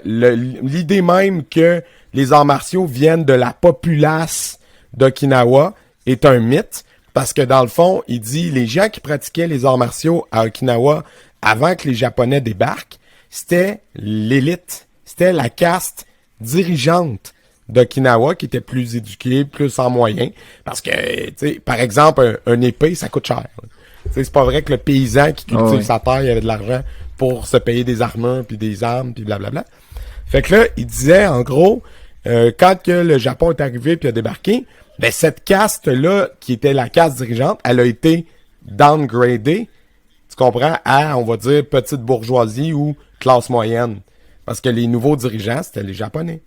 l'idée même que les arts martiaux viennent de la populace d'Okinawa est un mythe, parce que dans le fond, il dit les gens qui pratiquaient les arts martiaux à Okinawa avant que les Japonais débarquent, c'était l'élite. C'était la caste dirigeante d'Okinawa qui était plus éduquée, plus en moyens. Parce que, tu sais, par exemple, un épée, ça coûte cher. Tu sais, c'est pas vrai que le paysan qui cultive sa terre, il avait de l'argent pour se payer des armures, puis des armes, puis blablabla. Fait que là, il disait, en gros, quand que le Japon est arrivé puis a débarqué, ben cette caste-là, qui était la caste dirigeante, elle a été downgradée, tu comprends, à, on va dire, petite bourgeoisie ou classe moyenne. Parce que les nouveaux dirigeants, c'était les Japonais.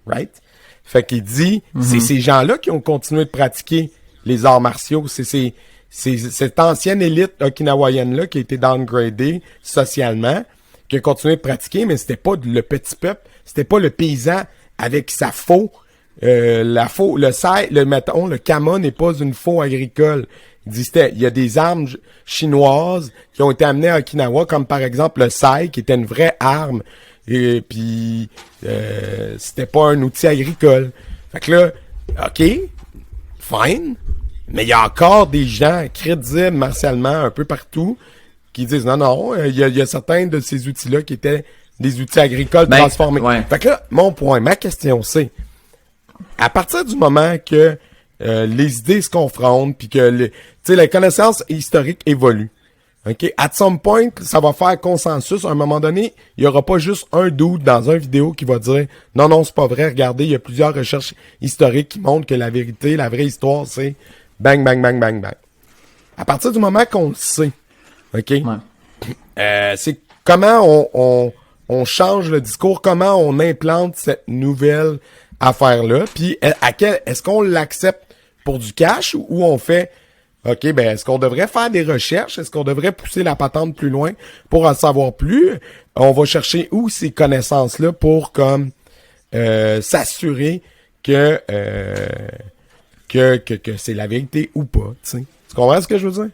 Right? Fait qu'il dit, c'est ces gens-là qui ont continué de pratiquer les arts martiaux. C'est cette ancienne élite okinawaïenne-là qui a été downgradée socialement, qui a continué de pratiquer, mais c'était pas le petit peuple, c'était pas le paysan avec sa faux. Le kama n'est pas une faux agricole. Il dit, il y a des armes chinoises qui ont été amenées à Okinawa, comme par exemple le sai, qui était une vraie arme. Et puis c'était pas un outil agricole. Fait que là, OK, fine, mais il y a encore des gens crédibles martialement un peu partout qui disent non, il y a certains de ces outils-là qui étaient des outils agricoles transformés. Ouais. Fait que là, ma question c'est, à partir du moment que les idées se confrontent, puis que les connaissances historiques évoluent, OK? At some point, ça va faire consensus. À un moment donné, il y aura pas juste un dude dans une vidéo qui va dire « Non, c'est pas vrai. Regardez, il y a plusieurs recherches historiques qui montrent que la vérité, la vraie histoire, c'est bang, bang, bang, bang, bang. » À partir du moment qu'on le sait, OK? Ouais. C'est comment on change le discours, comment on implante cette nouvelle affaire-là, puis est-ce qu'on l'accepte pour du cash ou on fait... OK, est-ce qu'on devrait faire des recherches? Est-ce qu'on devrait pousser la patente plus loin pour en savoir plus? On va chercher où ces connaissances-là pour comme s'assurer que c'est la vérité ou pas, tu sais. Tu comprends ce que je veux dire?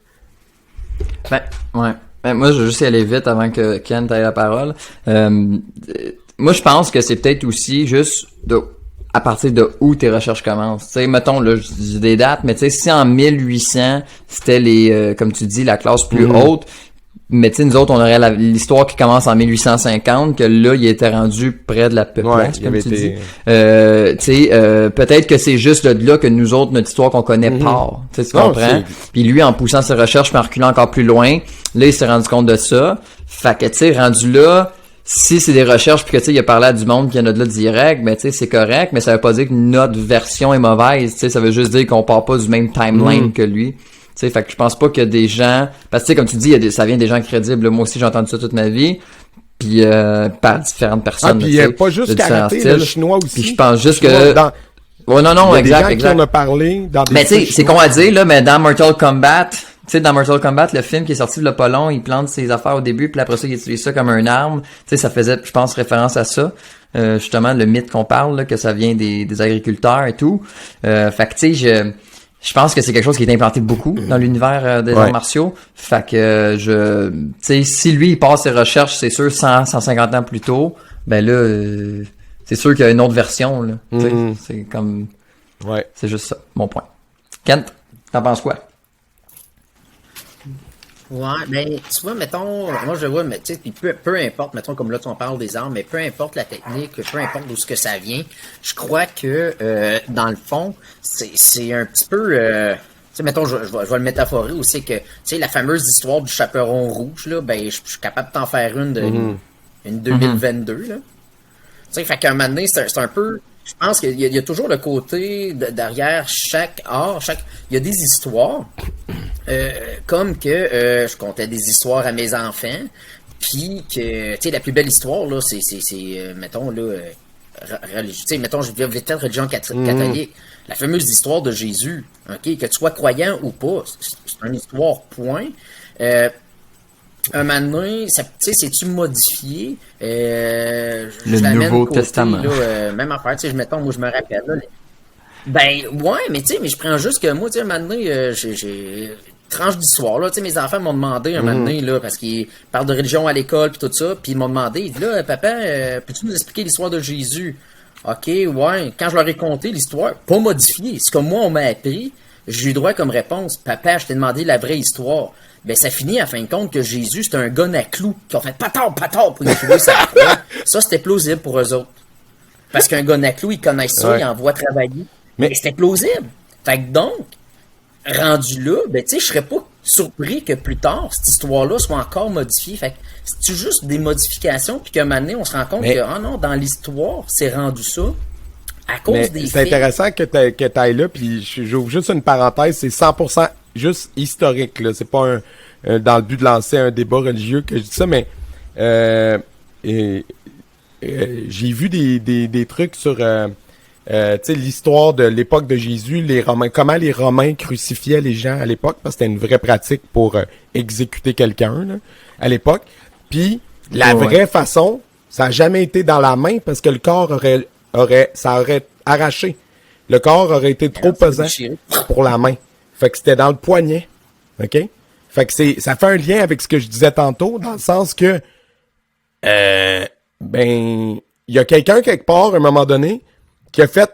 Ouais. Moi, je veux juste y aller vite avant que Ken t'aille la parole. Moi, je pense que c'est peut-être aussi juste à partir de où tes recherches commencent. Tu sais, mettons, là, je dis des dates, mais tu sais, si en 1800, c'était comme tu dis, la classe plus haute, mais tu sais, nous autres, on aurait l'histoire qui commence en 1850, que là, il était rendu près de la peuplade, comme tu dis. Tu sais, peut-être que c'est juste de là que nous autres, notre histoire qu'on connaît part. Tu sais, tu comprends? Puis lui, en poussant ses recherches, puis en reculant encore plus loin, là, il s'est rendu compte de ça. Fait que, tu sais, rendu là, si c'est des recherches puis que tu sais il a parlé à du monde qui en a de là direct, ben tu sais c'est correct, mais ça veut pas dire que notre version est mauvaise, tu sais ça veut juste dire qu'on part pas du même timeline que lui. Tu sais fait que je pense pas que des gens parce que tu sais comme tu dis ça vient des gens crédibles, moi aussi j'ai entendu ça toute ma vie. Puis par différentes personnes. Puis pas juste karaté, le chinois aussi. Puis je pense juste que ouais non, exact. Qui en a parlé dans des mais tu sais c'est con à dire là, mais dans Mortal Kombat, tu sais, dans Mortal Kombat, le film qui est sorti de pas long, il plante ses affaires au début, puis après ça, il utilise ça comme une arme. Tu sais, ça faisait, je pense, référence à ça. Justement, le mythe qu'on parle, là, que ça vient des agriculteurs et tout. Fait que, tu sais, je pense que c'est quelque chose qui est implanté beaucoup dans l'univers des arts martiaux. Fait que, tu sais, si lui, il passe ses recherches, c'est sûr, 150 ans plus tôt, ben là, c'est sûr qu'il y a une autre version, là. Tu sais, c'est comme... Ouais. C'est juste ça, mon point. Kent, t'en penses quoi? Ouais, ben, tu vois, mettons, moi je vois, mais tu sais, puis peu importe, mettons, comme là, on parle des armes, mais peu importe la technique, peu importe d'où ce que ça vient, je crois que, dans le fond, c'est un petit peu, tu sais, mettons, je vais le métaphorer aussi, que, tu sais, la fameuse histoire du chaperon rouge, là, ben, je suis capable de t'en faire une 2022, là. Tu sais, fait qu'à un moment donné, c'est un peu... Je pense qu'il y a toujours le côté derrière chaque art, il y a des histoires, comme que je contais des histoires à mes enfants, puis que, tu sais, la plus belle histoire, là, c'est mettons, là, tu sais, mettons, je vais peut-être religion catholique, la fameuse histoire de Jésus, ok, que tu sois croyant ou pas, c'est une histoire, point. Un moment donné, tu sais, c'est-tu modifié? Le Nouveau Testament. Là, même affaire, tu sais, moi, je me rappelle, là, ben, ouais, mais tu sais, mais je prends juste que moi, tu sais, un moment donné, j'ai tranche d'histoire, là, tu sais, mes enfants m'ont demandé un moment donné, là, parce qu'ils parlent de religion à l'école puis tout ça, puis ils m'ont demandé, ils disent, là, papa, peux-tu nous expliquer l'histoire de Jésus? Ok, ouais, quand je leur ai conté l'histoire, pas modifiée, c'est comme moi, on m'a appris, j'ai eu droit comme réponse, papa, je t'ai demandé la vraie histoire. Ben, ça finit, à fin de compte, que Jésus, c'est un gun à clous, qui ont fait patard pour y trouver sa croix. Ça, c'était plausible pour eux autres. Parce qu'un gun à clous, ils connaissent ça, ils envoient travailler. Mais c'était plausible. Fait que donc, rendu là, ben, tu sais, je serais pas surpris que plus tard, cette histoire-là soit encore modifiée. Fait que c'est juste des modifications, puis qu'à un moment donné, on se rend compte que, ah non, dans l'histoire, c'est rendu ça. À cause des faits. C'est intéressant que t'ailles là, puis j'ouvre juste une parenthèse, c'est 100% juste historique, là. C'est pas dans le but de lancer un débat religieux que je dis ça, mais j'ai vu des trucs sur tu sais, l'histoire de l'époque de Jésus, les Romains, comment les Romains crucifiaient les gens à l'époque, parce que c'était une vraie pratique pour exécuter quelqu'un là, à l'époque. Puis la vraie façon, ça a jamais été dans la main parce que le corps aurait arraché. Le corps aurait été trop pesant pour la main. Fait que c'était dans le poignet. OK? Fait que ça fait un lien avec ce que je disais tantôt, dans le sens que ben il y a quelqu'un quelque part à un moment donné qui a fait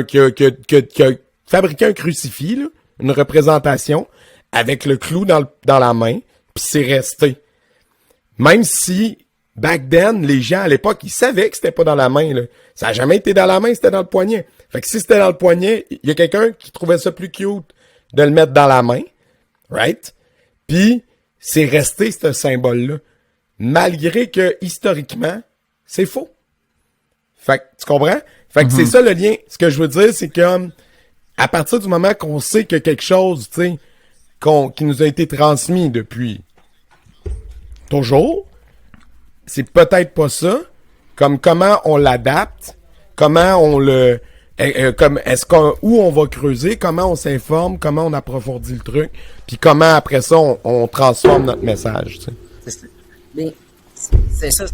qui a fabriqué un crucifix, là, une représentation avec le clou dans la main, puis c'est resté. Même si back then, les gens à l'époque, ils savaient que c'était pas dans la main, là. Ça a jamais été dans la main, c'était dans le poignet. Fait que si c'était dans le poignet, il y a quelqu'un qui trouvait ça plus cute de le mettre dans la main. Right? Puis, c'est resté ce symbole-là. Malgré que, historiquement, c'est faux. Fait que, tu comprends? Fait que c'est ça le lien. Ce que je veux dire, c'est que, à partir du moment qu'on sait que quelque chose, tu sais, qui nous a été transmis depuis toujours, c'est peut-être pas ça. Comme comment on l'adapte, comment on le... comme où on va creuser, comment on s'informe, comment on approfondit le truc, puis comment après ça on transforme notre message. Tu sais. Mais c'est ça,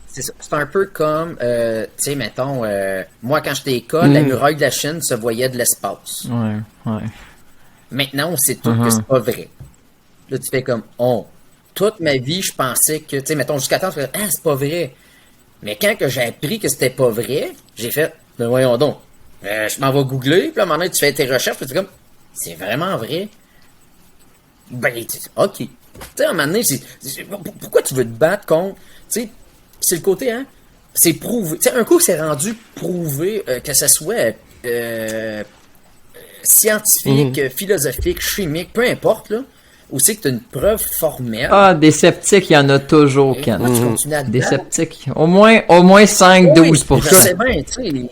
c'est un peu comme, tu sais, mettons, moi quand j'étais à l'école, la muraille de la Chine se voyait de l'espace. Ouais. Maintenant, on sait tout que c'est pas vrai. Là, tu fais comme, toute ma vie, je pensais que, tu sais, mettons, jusqu'à temps, je fais, c'est pas vrai. Mais quand que j'ai appris que c'était pas vrai, j'ai fait, ben voyons donc, je m'en vais googler, puis à un moment donné, tu fais tes recherches, puis tu es comme, c'est vraiment vrai? Ben, ok. Tu sais, à un moment donné, pourquoi tu veux te battre contre, tu sais, c'est le côté, hein, c'est prouvé. Tu sais, un coup, c'est rendu prouvé, que ce soit scientifique, philosophique, chimique, peu importe, là, ou c'est que tu as une preuve formelle. Ah, des sceptiques, il y en a toujours, Ken. Des sceptiques. Au moins 5-12%. Je sais bien, tu sais.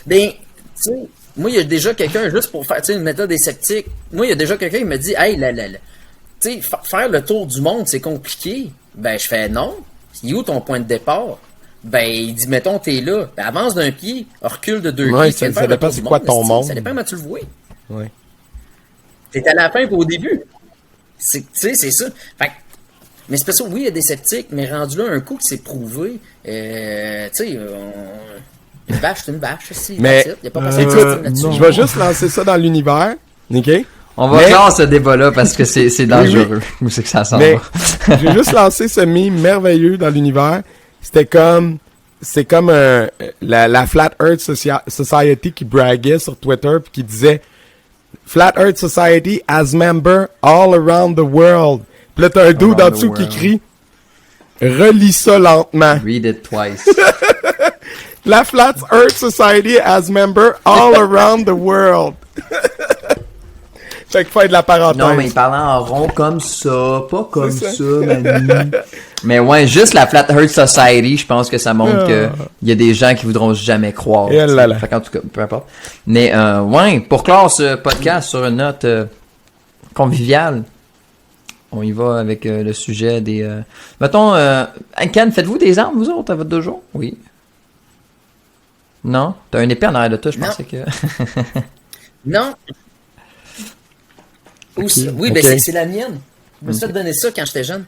Ben, tu sais, moi, il y a déjà quelqu'un, juste pour faire, tu sais, une méthode des sceptiques, moi, il y a déjà quelqu'un qui me dit, hey, tu sais, faire le tour du monde, c'est compliqué. Ben, je fais non. C'est où ton point de départ? Ben, il dit, mettons, t'es là. Ben, avance d'un pied, recule de 2 pieds. Ça dépend c'est quoi ton monde. Ça dépend comment tu le vois. Ouais. T'es à la fin ou au début. Tu sais, c'est ça. Fait que, mais c'est pas ça, oui, il y a des sceptiques, mais rendu là, un coup que c'est prouvé, tu sais, une bâche, c'est une bâche. Mais, il y a pas passé je vais juste lancer ça dans l'univers, ok? On va clore ce débat-là parce que c'est dangereux. Où c'est que ça s'en va? J'ai juste lancé ce meme merveilleux dans l'univers. C'est comme la Flat Earth Society qui braguait sur Twitter puis qui disait Flat Earth Society as member all around the world. Puis là, t'as un dude en dessous qui crie relis ça lentement. Read it twice. La Flat Earth Society as member all around the world. Fait que faire de la parenthèse. Non, mais il parlait en rond comme ça, pas comme ça, Manu. Mais ouais, juste la Flat Earth Society, je pense que ça montre que il y a des gens qui voudront jamais croire. Fait qu'en tout cas, peu importe. Mais ouais, pour clore ce podcast sur une note conviviale, on y va avec le sujet des... Mettons, Ken, faites-vous des armes, vous autres, à votre dojo? Oui. Non? T'as un épée en arrière de toi, je pensais que... Non. Okay. Oui, okay. Ben c'est la mienne. Je me suis fait donner ça quand j'étais jeune.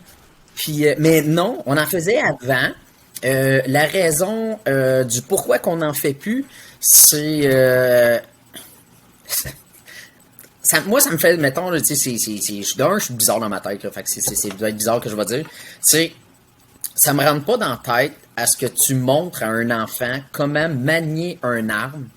Puis, mais non, on en faisait avant. La raison du pourquoi qu'on n'en fait plus, c'est... moi, ça me fait, mettons, tu sais, je suis bizarre dans ma tête, là, fait que c'est doit être bizarre que je vais dire. C'est, ça me rentre pas dans la tête à ce que tu montres à un enfant comment manier un arme.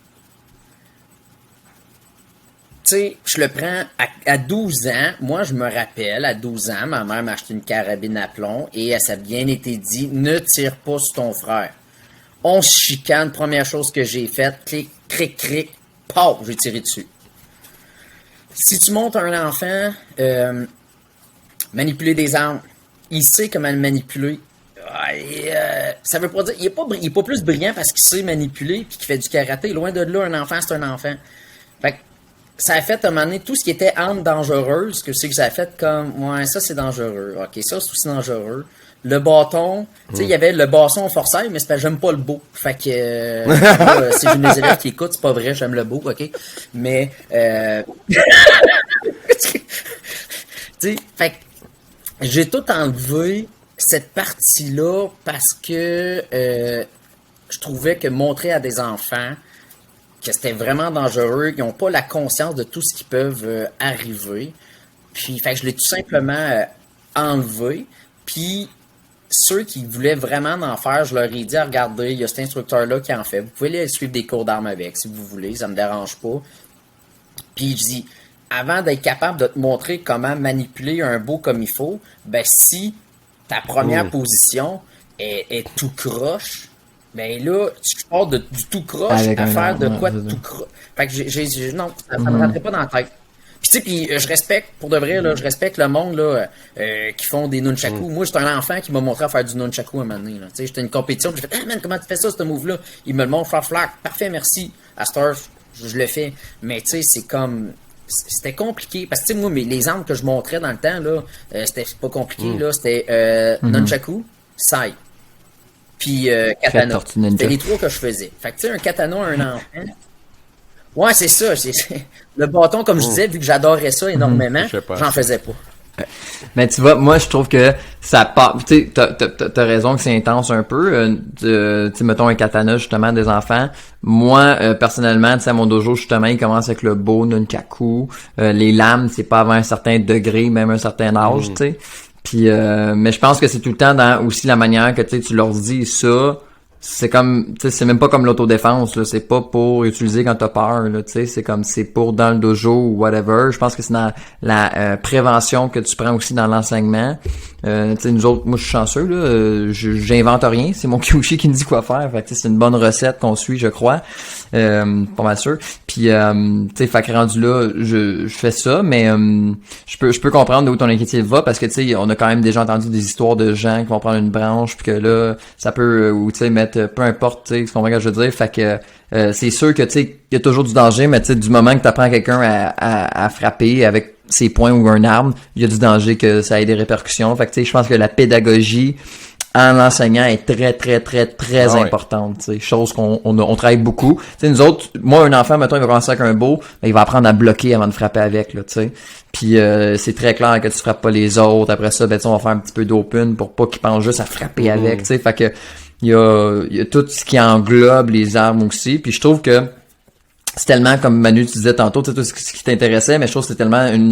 Tu sais, je le prends à 12 ans. Moi, je me rappelle, à 12 ans, ma mère m'a acheté une carabine à plomb et elle s'est bien été dit, ne tire pas sur ton frère. On se chicane, première chose que j'ai faite, clic, cric, cric, paf, j'ai tiré dessus. Si tu montres à un enfant manipuler des armes, il sait comment le manipuler. Ça veut pas dire, il est pas plus brillant parce qu'il sait manipuler et qu'il fait du karaté. Loin de là, un enfant, c'est un enfant. Fait que, ça a fait à un moment donné tout ce qui était arme dangereuse, que c'est que ça a fait comme, ouais, ça c'est dangereux. Ok, ça c'est aussi dangereux. Le bâton, tu sais, il y avait le bâton forçait, mais c'est parce que j'aime pas le beau. Fait que, si j'ai mes élèves qui écoutent, c'est pas vrai, j'aime le beau, ok. Mais, tu sais, fait que, j'ai tout enlevé cette partie-là parce que, je trouvais que montrer à des enfants que c'était vraiment dangereux, qu'ils n'ont pas la conscience de tout ce qui peut arriver. Puis, fait que je l'ai tout simplement enlevé. Puis, ceux qui voulaient vraiment en faire, je leur ai dit, regardez, il y a cet instructeur-là qui en fait. Vous pouvez aller suivre des cours d'armes avec, si vous voulez, ça me dérange pas. Puis, je dis, avant d'être capable de te montrer comment manipuler un beau comme il faut, ben si ta première position est tout croche, ben là, tu pars du tout croche à faire de quoi de tout croche. Fait que non, ça me rentrait pas dans la tête. Puis tu sais, je respecte, pour de vrai, là, je respecte le monde là qui font des nunchakus. Moi, j'étais un enfant qui m'a montré à faire du nunchaku un moment donné. Tu sais, j'étais une compétition, puis j'ai fait « Ah man, comment tu fais ça, ce move-là? » Il me le montre, flac, parfait, merci. À cette heure, je le fais. Mais tu sais, c'est comme... C'était compliqué. Parce que tu sais, moi, les armes que je montrais dans le temps, là, c'était pas compliqué, là. C'était nunchaku, sai. Puis katana. C'était les 3 que je faisais. Fait que tu sais, un katana, un enfant... Ouais, c'est ça. Le bâton, comme je disais, vu que j'adorais ça énormément, j'en faisais pas. Mais tu vois, moi je trouve que ça part. Tu sais, t'as raison que c'est intense un peu. Tu sais, mettons un katana justement des enfants. Moi, personnellement, tu sais, à mon dojo justement, il commence avec le beau nunchaku. Les lames, c'est pas avant un certain degré, même un certain âge, tu sais. Puis, mais je pense que c'est tout le temps dans aussi la manière que tu leur dis ça. C'est comme, tu sais, c'est même pas comme l'autodéfense, là. C'est pas pour utiliser quand t'as peur, là, tu sais. C'est comme, c'est pour dans le dojo ou whatever. Je pense que c'est dans la prévention que tu prends aussi dans l'enseignement. Tu sais, nous autres, moi, je suis chanceux, là. J'invente rien. C'est mon kyushi qui me dit quoi faire. Fait que, c'est une bonne recette qu'on suit, je crois. Pas mal sûr. Puis, tu sais, fait que rendu là, je fais ça, mais je peux comprendre d'où ton inquiétude va parce que, tu sais, on a quand même déjà entendu des histoires de gens qui vont prendre une branche puis que là, ça peut, ou tu sais, mettre peu importe, tu sais, ce qu'on va je veux dire, fait que c'est sûr que tu sais, il y a toujours du danger, mais tu sais, du moment que tu apprends quelqu'un à frapper avec ses poings ou une arme, il y a du danger que ça ait des répercussions. Fait que tu sais, je pense que la pédagogie en enseignant est très importante, tu sais, chose qu'on travaille beaucoup. Tu sais, nous autres, moi un enfant mettons il va commencer avec un beau, ben, il va apprendre à bloquer avant de frapper avec là, tu sais. Puis c'est très clair que tu frappes pas les autres. Après ça, ben on va faire un petit peu d'open pour pas qu'il pense juste à frapper avec, tu sais. Fait que il y a tout ce qui englobe les armes aussi. Puis je trouve que c'est tellement, comme Manu tu disais tantôt, tu sais, tout ce qui t'intéressait, mais je trouve que c'est tellement un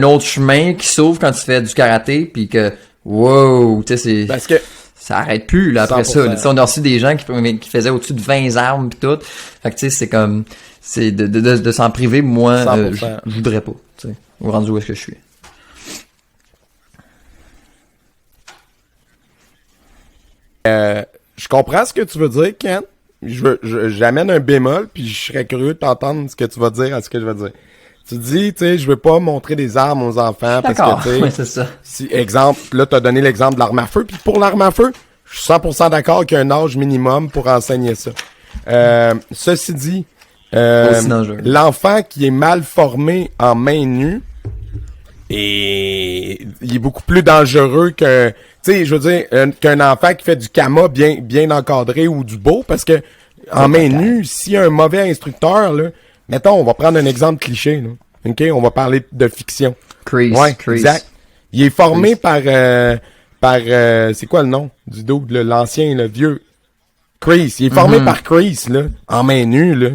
autre chemin qui s'ouvre quand tu fais du karaté, puis que wow, tu sais, c'est... Parce que ça arrête plus, là, après 100%. Ça. On a reçu des gens qui faisaient au-dessus de 20 armes pis tout. Fait que, tu sais, c'est comme... C'est de s'en priver, moi, je voudrais pas, tu sais. Au rendu où est-ce que je suis. Je comprends ce que tu veux dire, Ken. J'amène un bémol, puis je serais curieux de t'entendre ce que tu vas dire à ce que je vais dire. Tu dis, tu sais, je veux pas montrer des armes aux enfants parce que, tu sais, ouais, c'est ça. Si, exemple, là, t'as donné l'exemple de l'arme à feu, puis pour l'arme à feu, je suis 100% d'accord qu'il y a un âge minimum pour enseigner ça. Ceci dit, l'enfant qui est mal formé en main nue, et il est beaucoup plus dangereux que, tu sais, je veux dire, qu'un enfant qui fait du kama bien encadré ou du beau, parce que en main nue, s'il y a un mauvais instructeur, là, mettons, on va prendre un exemple cliché, là. OK? On va parler de fiction. Kreese. Ouais, exact. Il est formé par c'est quoi le nom du dude, l'ancien, le vieux? Kreese. Il est formé par Kreese, là, en main nue, là.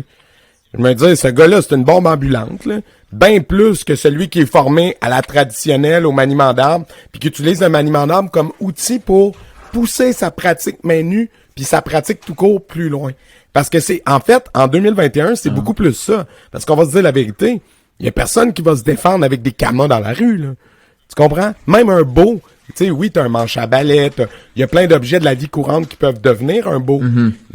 Je me dis, ce gars-là, c'est une bombe ambulante, là. Bien plus que celui qui est formé à la traditionnelle, au maniement d'armes, puis qui utilise le maniement d'armes comme outil pour pousser sa pratique main nue, puis sa pratique tout court plus loin. Parce que c'est, en fait, en 2021, c'est beaucoup plus ça. Parce qu'on va se dire la vérité, il y a personne qui va se défendre avec des kamas dans la rue, là. Tu comprends? Même un beau, tu sais, oui, t'as un manche à balai, il y a plein d'objets de la vie courante qui peuvent devenir un beau,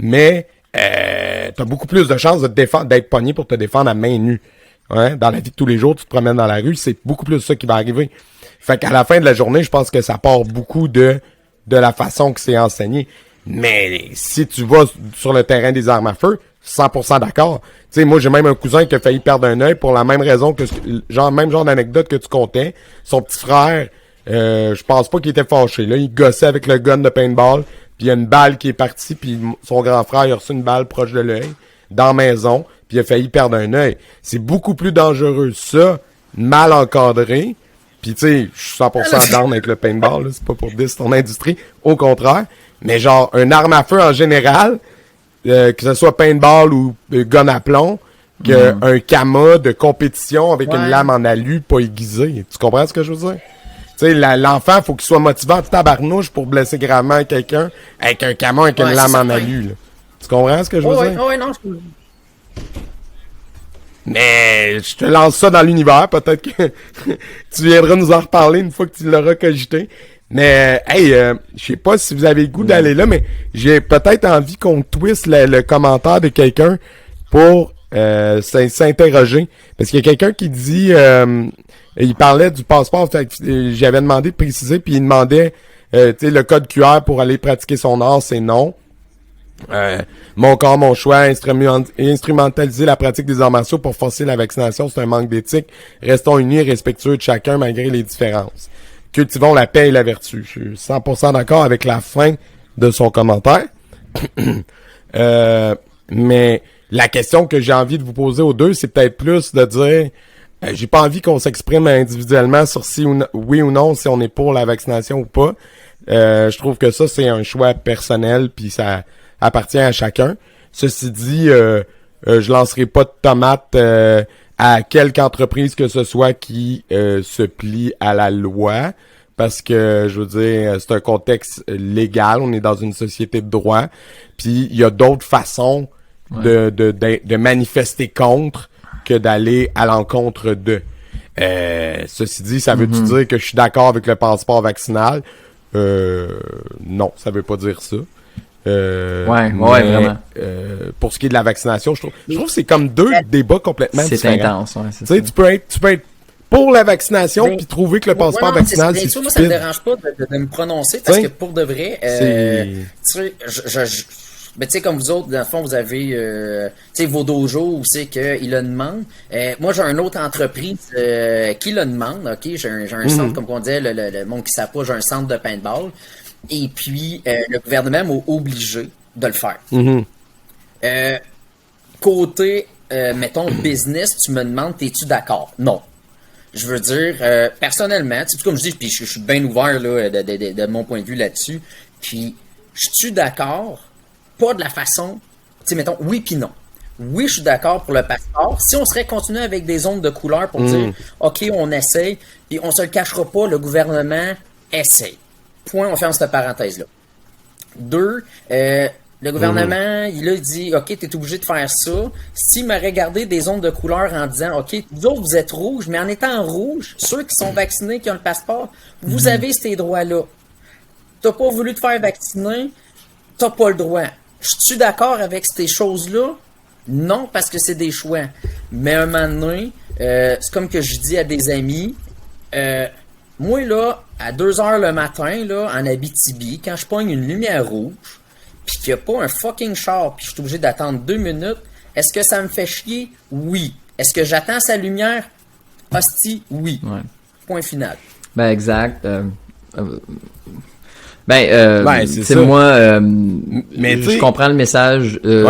mais t'as beaucoup plus de chances de te défendre, d'être pogné pour te défendre à main nue. Ouais, dans la vie de tous les jours, tu te promènes dans la rue, c'est beaucoup plus ça qui va arriver. Fait qu'à la fin de la journée, je pense que ça part beaucoup de la façon que c'est enseigné. Mais si tu vas sur le terrain des armes à feu, 100% d'accord. Tu sais, moi, j'ai même un cousin qui a failli perdre un œil pour la même raison que, même genre d'anecdote que tu comptais. Son petit frère, je pense pas qu'il était fâché, là. Il gossait avec le gun de paintball, puis il y a une balle qui est partie, puis son grand frère, il a reçu une balle proche de l'œil, dans la maison, puis il a failli perdre un œil. C'est beaucoup plus dangereux, ça, mal encadré. Puis tu sais, je suis 100% down avec le paintball, là. C'est pas pour dire ton industrie. Au contraire. Mais genre, un arme à feu en général, que ce soit paintball ou gun à plomb, qu'un kama de compétition avec une lame en alu pas aiguisée. Tu comprends ce que je veux dire? Tu sais, l'enfant, faut qu'il soit motivé en tabarnouche pour blesser gravement quelqu'un avec un kama avec une lame en alu, là. Tu comprends ce que je veux dire? Ouais, non, Mais je te lance ça dans l'univers, peut-être que tu viendras nous en reparler une fois que tu l'auras cogité. Mais hey, je sais pas si vous avez le goût d'aller là, mais j'ai peut-être envie qu'on twiste le commentaire de quelqu'un pour s'interroger. Parce qu'il y a quelqu'un qui dit il parlait du passeport, j'avais demandé de préciser, puis il demandait tu sais, le code QR pour aller pratiquer son art, c'est non. Mon corps, mon choix, instrumentaliser la pratique des arts martiaux pour forcer la vaccination, c'est un manque d'éthique. Restons unis et respectueux de chacun malgré les différences. Cultivons la paix et la vertu. Je suis 100% d'accord avec la fin de son commentaire. Mais la question que j'ai envie de vous poser aux deux, c'est peut-être plus de dire j'ai pas envie qu'on s'exprime individuellement sur si oui ou non, si on est pour la vaccination ou pas. Je trouve que ça, c'est un choix personnel, puis ça appartient à chacun. Ceci dit, je lancerai pas de tomates à quelque entreprise que ce soit qui se plie à la loi, parce que, je veux dire, c'est un contexte légal, on est dans une société de droit, puis il y a d'autres façons de manifester contre que d'aller à l'encontre de. Ceci dit, ça veut-tu dire que je suis d'accord avec le passeport vaccinal? Non, ça veut pas dire ça. Vraiment. Pour ce qui est de la vaccination, je trouve que c'est comme deux débats complètement différents. C'est intense, tu sais, tu peux être pour la vaccination puis trouver que le passeport vaccinal c'est stupide. Moi, ça me dérange pas de me prononcer parce que pour de vrai, tu sais, ben, tu sais, comme vous autres, dans le fond, vous avez, tu sais, vos dojos où c'est qu'ils le demandent. Moi, j'ai une autre entreprise qui le demande, OK? J'ai un centre, comme on disait, le monde qui ne sait pas, j'ai un centre de paintball. Et puis, le gouvernement m'a obligé de le faire. Côté, mettons, business, tu me demandes, t'es-tu d'accord? Non. Je veux dire, personnellement, tu sais, comme je dis, puis je suis bien ouvert là, de mon point de vue là-dessus. Puis, je suis d'accord, pas de la façon, tu sais, mettons, oui puis non. Oui, je suis d'accord pour le passeport. Si on serait continué avec des zones de couleur pour dire, OK, on essaye, puis on se le cachera pas, le gouvernement essaye. Point, on ferme cette parenthèse-là. 2, le gouvernement, il a dit, OK, t'es obligé de faire ça. S'il m'aurait gardé des zones de couleur en disant, OK, vous autres, vous êtes rouges, mais en étant rouge, ceux qui sont vaccinés, qui ont le passeport, vous avez ces droits-là. T'as pas voulu te faire vacciner, t'as pas le droit. Je suis d'accord avec ces choses-là? Non, parce que c'est des choix. Mais un moment donné, c'est comme que je dis à des amis, moi, là, à 2h le matin, là, en Abitibi, quand je pogne une lumière rouge, pis qu'il n'y a pas un fucking char, pis je suis obligé d'attendre 2 minutes, est-ce que ça me fait chier? Oui. Est-ce que j'attends sa lumière? Hostie, oui. Ouais. Point final. Ben, exact. C'est moi, mais je comprends le message de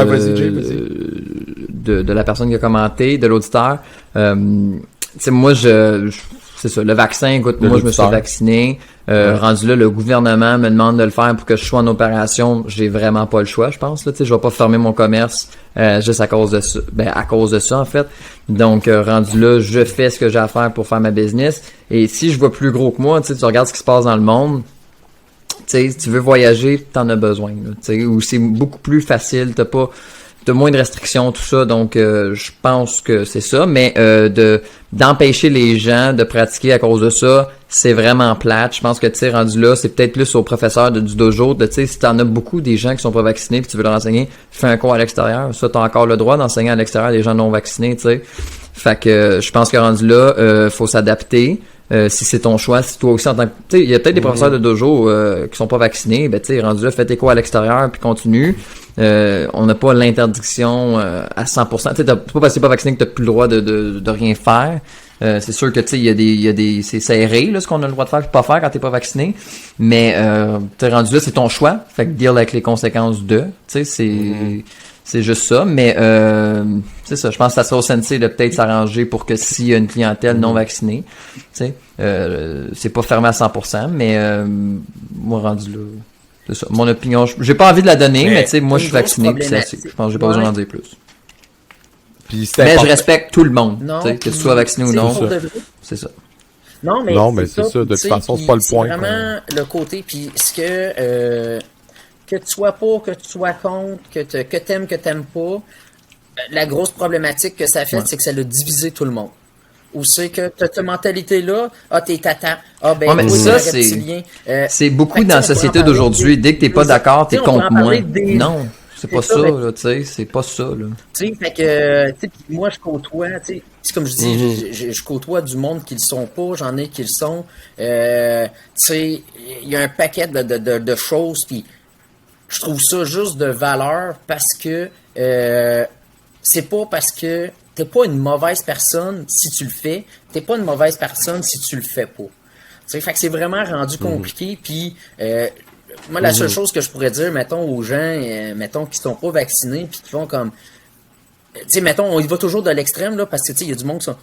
la personne qui a commenté, de l'auditeur. Moi, c'est ça, le vaccin, écoute, moi je me suis vacciné. Rendu là, le gouvernement me demande de le faire pour que je sois en opération. J'ai vraiment pas le choix, je pense. Là, je vais pas fermer mon commerce juste à cause de ça. Ben, à cause de ça, en fait. Donc, rendu là, je fais ce que j'ai à faire pour faire ma business. Et si je vois plus gros que moi, tu regardes ce qui se passe dans le monde. Si tu veux voyager, t'en as besoin. Ou c'est beaucoup plus facile, t'as moins de restrictions, tout ça. Donc, je pense que c'est ça. Mais d'empêcher les gens de pratiquer à cause de ça, c'est vraiment plate. Je pense que, tu sais, rendu là, c'est peut-être plus aux professeurs du dojo. Tu sais, si t'en as beaucoup des gens qui sont pas vaccinés puis tu veux leur enseigner, fais un cours à l'extérieur. Ça, t'as encore le droit d'enseigner à l'extérieur des gens non vaccinés, tu sais. Fait que je pense que rendu là, faut s'adapter. Si c'est ton choix, si toi aussi en tant que... Tu sais, il y a peut-être des professeurs de dojo qui sont pas vaccinés, ben tu sais, rendu là, fais tes cours à l'extérieur puis continue. On n'a pas l'interdiction à 100%. Tu sais, pas parce que t'es pas vacciné que t'as plus le droit de rien faire. C'est sûr que tu sais, il y a des c'est serré là ce qu'on a le droit de faire et pas faire quand t'es pas vacciné. Mais t'es rendu là, c'est ton choix. Fait que deal avec les conséquences de. Tu sais, c'est juste ça, mais c'est ça. Je pense que ça sera au sensei de peut-être s'arranger pour que s'il y a une clientèle non vaccinée, tu sais, c'est pas fermé à 100%, mais moi rendu là, c'est ça. Mon opinion, j'ai pas envie de la donner, mais tu sais, moi je suis vacciné, puis c'est assez. Je pense que j'ai pas besoin d'en dire plus. Puis mais je respecte tout le monde, que tu sois vacciné ou non, c'est ça. Non, mais c'est ça. De toute façon, c'est pas le point. C'est vraiment le côté, puis ce que tu sois pour, que tu sois contre, que t'aimes pas, la grosse problématique que ça fait, c'est que ça a divisé tout le monde. Ou c'est que t'as cette mentalité-là, t'es tata, mais oui, ça, reptilien. C'est beaucoup dans la société d'aujourd'hui. Dès que t'es pas d'accord, t'es contre moi. Non, c'est pas ça, là, tu sais, c'est pas ça, là. Tu sais, fait que, tu sais, moi, je côtoie, tu sais, c'est comme je dis, je côtoie du monde qui le sont pas, j'en ai qui le sont. Tu sais, il y a un paquet de choses, puis je trouve ça juste de valeur parce que c'est pas parce que t'es pas une mauvaise personne si tu le fais, t'es pas une mauvaise personne si tu le fais pas. Tu sais, fait que c'est vraiment rendu compliqué, puis moi, la seule chose que je pourrais dire, mettons, aux gens, mettons, qui sont pas vaccinés, puis qui font comme... Tu sais, mettons, on y va toujours de l'extrême, là, parce que, tu sais, il y a du monde qui sont...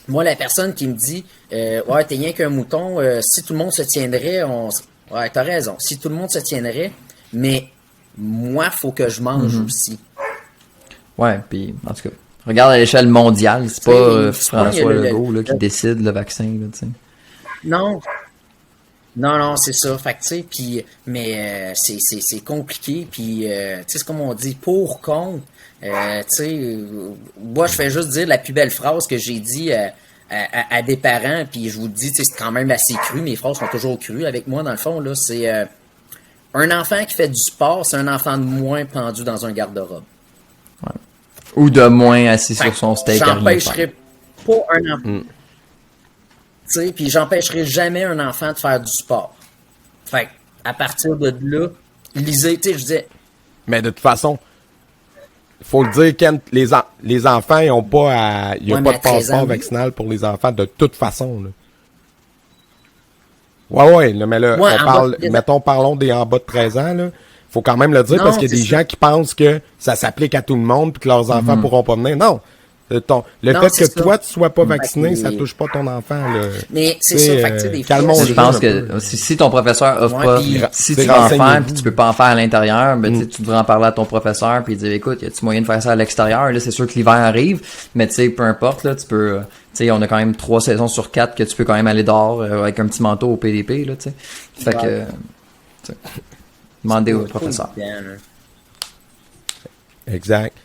Moi, la personne qui me dit, ouais, t'es rien qu'un mouton, si tout le monde se tiendrait, ouais, t'as raison, si tout le monde se tiendrait, mais moi, faut que je mange aussi. Ouais, puis, en tout cas, regarde à l'échelle mondiale, c'est pas François Legault là, qui décide le vaccin, là, tu sais. Non, c'est ça. Fait que, tu sais, puis, mais c'est compliqué, puis, tu sais, c'est comme on dit, pour, contre. Tu sais, moi, je fais juste dire la plus belle phrase que j'ai dit à des parents, puis je vous le dis, tu sais, c'est quand même assez cru. Mes phrases sont toujours crues avec moi, dans le fond, là. C'est un enfant qui fait du sport, c'est un enfant de moins pendu dans un garde-robe. Ouais. Ou de moins assis sur son steak. J'empêcherai pas un enfant. Tu sais, puis j'empêcherai jamais un enfant de faire du sport. Fait à partir de là, lisez, tu sais, je disais. Mais de toute façon, faut le dire, Ken, les enfants, ils ont pas il y a pas de passeport vaccinal pour les enfants de toute façon, là. Ouais, là, mais là, parlons des en bas de 13 ans, là. Faut quand même le dire, parce qu'il y a des gens qui pensent que ça s'applique à tout le monde puis que leurs enfants pourront pas venir. Non. Le fait que toi, tu sois pas vacciné, ça touche pas ton enfant, là. Mais c'est ça, fait que, tu sais, des fois... Je pense que si ton professeur offre pas, si tu veux en faire pis tu peux pas en faire à l'intérieur, ben, tu devrais en parler à ton professeur pis dire, écoute, y a-tu moyen de faire ça à l'extérieur? Là, c'est sûr que l'hiver arrive, mais tu sais, peu importe, là, tu peux, tu sais, on a quand même 3 saisons sur 4 que tu peux quand même aller dehors avec un petit manteau au PDP, là, tu sais. Fait que, demandez au professeur. Exact.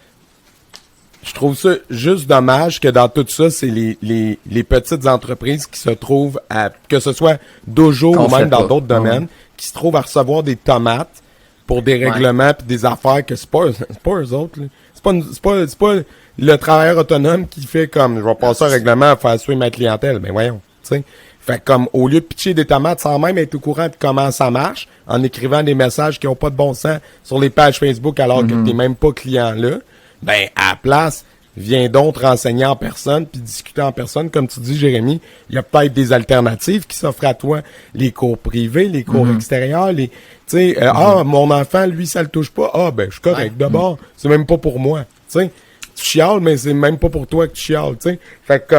Je trouve ça juste dommage que dans tout ça, c'est les petites entreprises qui se trouvent que ce soit Dojo ou même dans d'autres domaines, qui se trouvent à recevoir des tomates pour des règlements puis des affaires que c'est pas eux autres, là. C'est pas le travailleur autonome qui fait comme, je vais passer un règlement à faire suivre ma clientèle. Ben voyons, tu sais. Fait comme, au lieu de pitcher des tomates sans même être au courant de comment ça marche, en écrivant des messages qui ont pas de bon sens sur les pages Facebook alors que t'es même pas client là, ben, à la place, viens donc te renseigner en personne puis discuter en personne. Comme tu dis, Jérémy, il y a peut-être des alternatives qui s'offrent à toi. Les cours privés, les cours extérieurs, tu sais, mon enfant, lui, ça le touche pas. Ben, je suis correct. D'abord, c'est même pas pour moi. Tu sais, tu chiales, mais c'est même pas pour toi que tu chiales, tu sais. Fait que,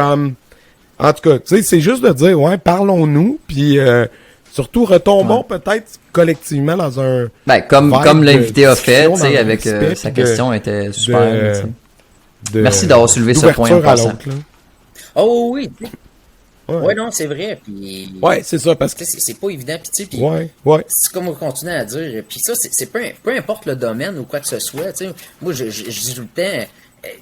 en tout cas, tu sais, c'est juste de dire, ouais, parlons-nous, puis surtout, retombons peut-être collectivement dans un... Ben, comme l'invité a fait, tu sais, avec sa question était super. Merci d'avoir soulevé ce point en passant. Oh oui! Ouais, non, c'est vrai. Puis, ouais, c'est ça, parce que c'est pas évident. Puis, tu sais, ouais. C'est comme on continue à dire. Puis ça, c'est peu importe le domaine ou quoi que ce soit. Tu sais, moi, je dis tout le temps,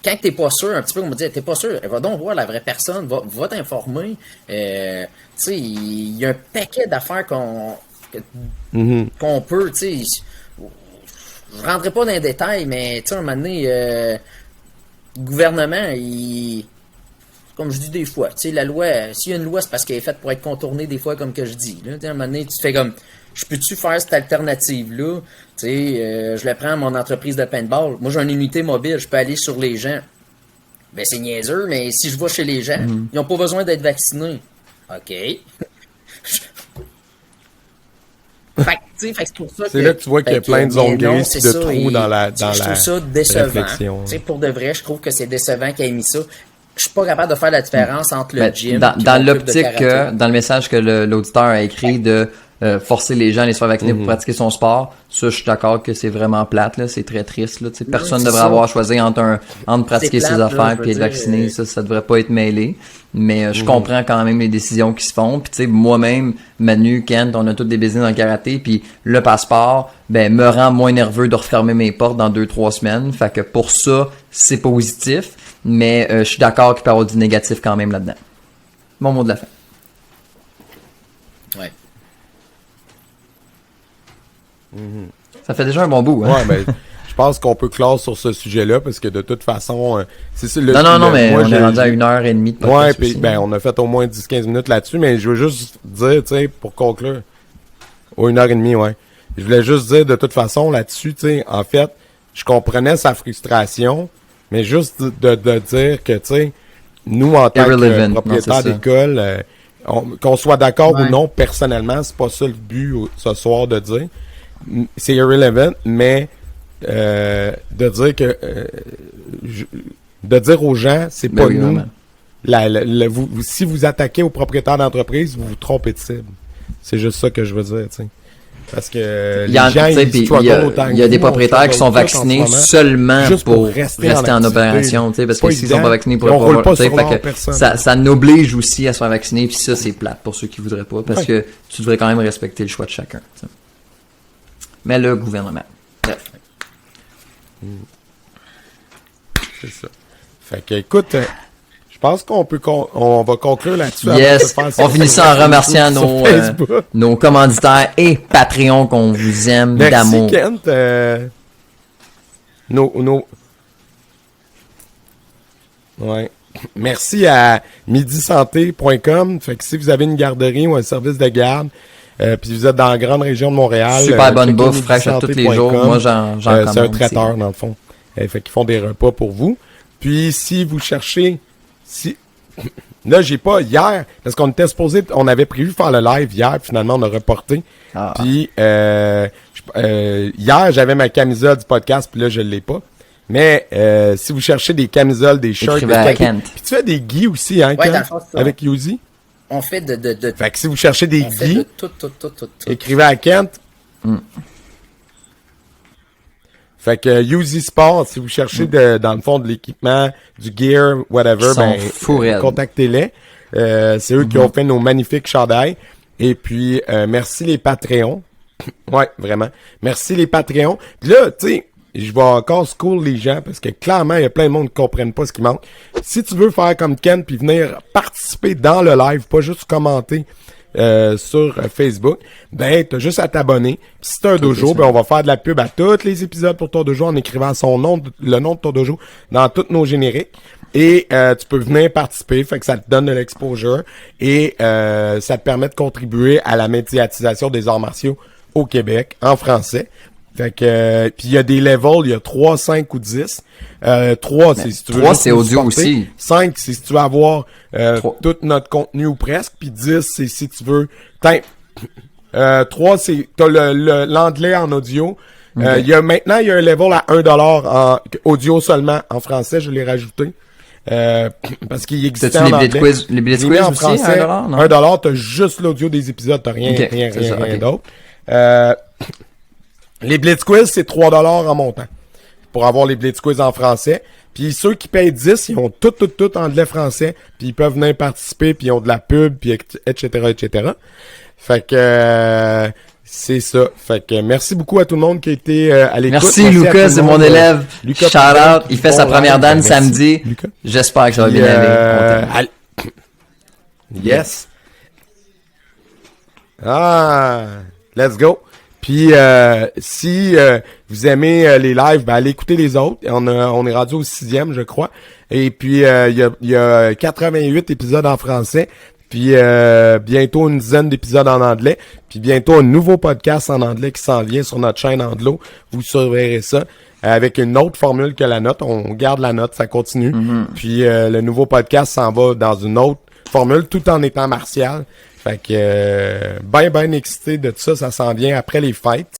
quand t'es pas sûr, un petit peu comme on dit, t'es pas sûr, va donc voir la vraie personne, va t'informer. Tu sais, il y a un paquet d'affaires qu'on peut, tu sais, je rentrerai pas dans les détails, mais tu sais, à un moment donné, le gouvernement, comme je dis des fois, tu sais, la loi, s'il y a une loi, c'est parce qu'elle est faite pour être contournée des fois, comme que je dis. Là, à un moment donné, tu te fais comme, je peux-tu faire cette alternative-là? Tu sais, je le prends à mon entreprise de paintball. Moi, j'ai une unité mobile, je peux aller sur les gens. Ben, c'est niaiseux, mais si je vais chez les gens, ils n'ont pas besoin d'être vaccinés. OK. C'est pour ça c'est là que tu vois qu'il y a plein de zones grises de trous dans la je trouve ça décevant. Réflexion. Pour de vrai, je trouve que c'est décevant qu'il ait mis ça. Je suis pas capable de faire la différence entre le gym dans l'optique que, dans le message que l'auditeur a écrit de forcer les gens à aller se faire vacciner pour pratiquer son sport. Ça, je suis d'accord que c'est vraiment plate, là. C'est très triste, là. T'sais, personne ne devrait avoir à choisir entre pratiquer ses affaires et être vacciné. Ça devrait pas être mêlé. Mais je comprends quand même les décisions qui se font. Puis tu sais, moi-même, Manu, Kent, on a tous des business dans le karaté. Puis le passeport, me rend moins nerveux de refermer mes portes dans 2-3 semaines. Fait que pour ça, c'est positif. Mais je suis d'accord qu'il peut y avoir du négatif quand même là-dedans. Mon mot de la fin. Ouais. Ça fait déjà un bon bout, hein? Ouais, mais je pense qu'on peut clore sur ce sujet-là parce que de toute façon, c'est ça. Non, mais moi, on est rendu à 1h30 de podcast. Ouais, puis on a fait au moins 10-15 minutes là-dessus, mais je veux juste dire, tu sais, pour conclure, 1h30, ouais. Je voulais juste dire de toute façon là-dessus, tu sais, en fait, je comprenais sa frustration, mais juste de dire que, tu sais, nous, en tant que propriétaire d'école, qu'on soit d'accord ou non, personnellement, c'est pas ça le but ce soir de dire. C'est irrelevant, mais de dire que de dire aux gens, c'est pas nous. Si vous attaquez aux propriétaires d'entreprise, vous vous trompez de cible. C'est juste ça que je veux dire, tu sais. Parce que les gens, il y a des propriétaires qui sont vaccinés seulement pour rester en opération, tu sais, parce que s'ils sont pas vaccinés pour ça n'oblige aussi à se faire vacciner, puis ça c'est plate pour ceux qui voudraient pas, parce que tu devrais quand même respecter le choix de chacun. T'sais. Mais le gouvernement. Bref. C'est ça. Fait que écoute, je pense on va conclure là-dessus. Yes, on finit ça en remerciant nos commanditaires et Patreon qu'on vous aime d'amour. Merci Kent. Ouais. Merci à midisanté.com. Fait que si vous avez une garderie ou un service de garde, puis vous êtes dans la grande région de Montréal. Super bonne bouffe, fraîche à tous les jours. Moi, j'en commande. C'est un traiteur, dans le fond. Fait qu'ils font des repas pour vous. Puis, si vous cherchez... Là, j'ai pas hier, parce qu'on était supposé... On avait prévu faire le live hier, finalement, on a reporté. Puis, hier, j'avais ma camisole du podcast, puis là, je l'ai pas. Mais, si vous cherchez des camisoles, des shirts, des Kent. Puis tu fais des gis aussi, hein, Kent, avec Yuzi? On fait de... Fait que si vous cherchez des gis, tout. écrivez à Kent. Fait que Yuzi Sport, si vous cherchez dans le fond de l'équipement, du gear, whatever, contactez-les. C'est eux qui ont fait nos magnifiques chandails. Et puis, merci les Patreons. Ouais, vraiment. Merci les Patreons. Puis là, tu sais, je vais encore school les gens parce que clairement, il y a plein de monde qui comprennent pas ce qui manque. Si tu veux faire comme Ken puis venir participer dans le live, pas juste commenter sur Facebook, t'as juste à t'abonner. Puis si t'as un dojo, on va faire de la pub à tous les épisodes pour ton dojo en écrivant le nom de ton dojo dans tous nos génériques. Et tu peux venir participer, fait que ça te donne de l'exposure et ça te permet de contribuer à la médiatisation des arts martiaux au Québec en français. Fait que puis il y a des levels, il y a 3, 5 ou 10. 3 c'est si tu veux 3 c'est audio aussi. 5 c'est si tu veux avoir tout notre contenu ou presque, puis 10 c'est si tu veux 3 c'est t'as l'anglais en audio. Il y a maintenant il y a un level à $1 en audio seulement en français, je l'ai rajouté. Parce qu'il existait en anglais. Les billets de quiz en aussi, français, $1, non? $1, t'as juste l'audio des épisodes, t'as rien d'autre. Les Blitz Quiz, c'est $3 en montant pour avoir les Blitz Quiz en français. Puis ceux qui payent 10, ils ont tout anglais-français, puis ils peuvent venir participer, puis ils ont de la pub, puis etc. Fait que c'est ça. Fait que merci beaucoup à tout le monde qui a été à l'écoute. Merci Lucas, c'est mon élève. Lucas, shout out, il fait sa première dan samedi. Lucas. J'espère que ça va bien aller. Yes. Let's go. Puis si vous aimez les lives, allez écouter les autres. On est rendu au 6e, je crois. Et puis il y a 88 épisodes en français. Puis bientôt une dizaine d'épisodes en anglais. Puis bientôt un nouveau podcast en anglais qui s'en vient sur notre chaîne Anglo. Vous surveillerez ça avec une autre formule que la note. On garde la note, ça continue. Puis le nouveau podcast s'en va dans une autre formule tout en étant martial. Fait que ben excité de tout ça, ça s'en vient après les fêtes.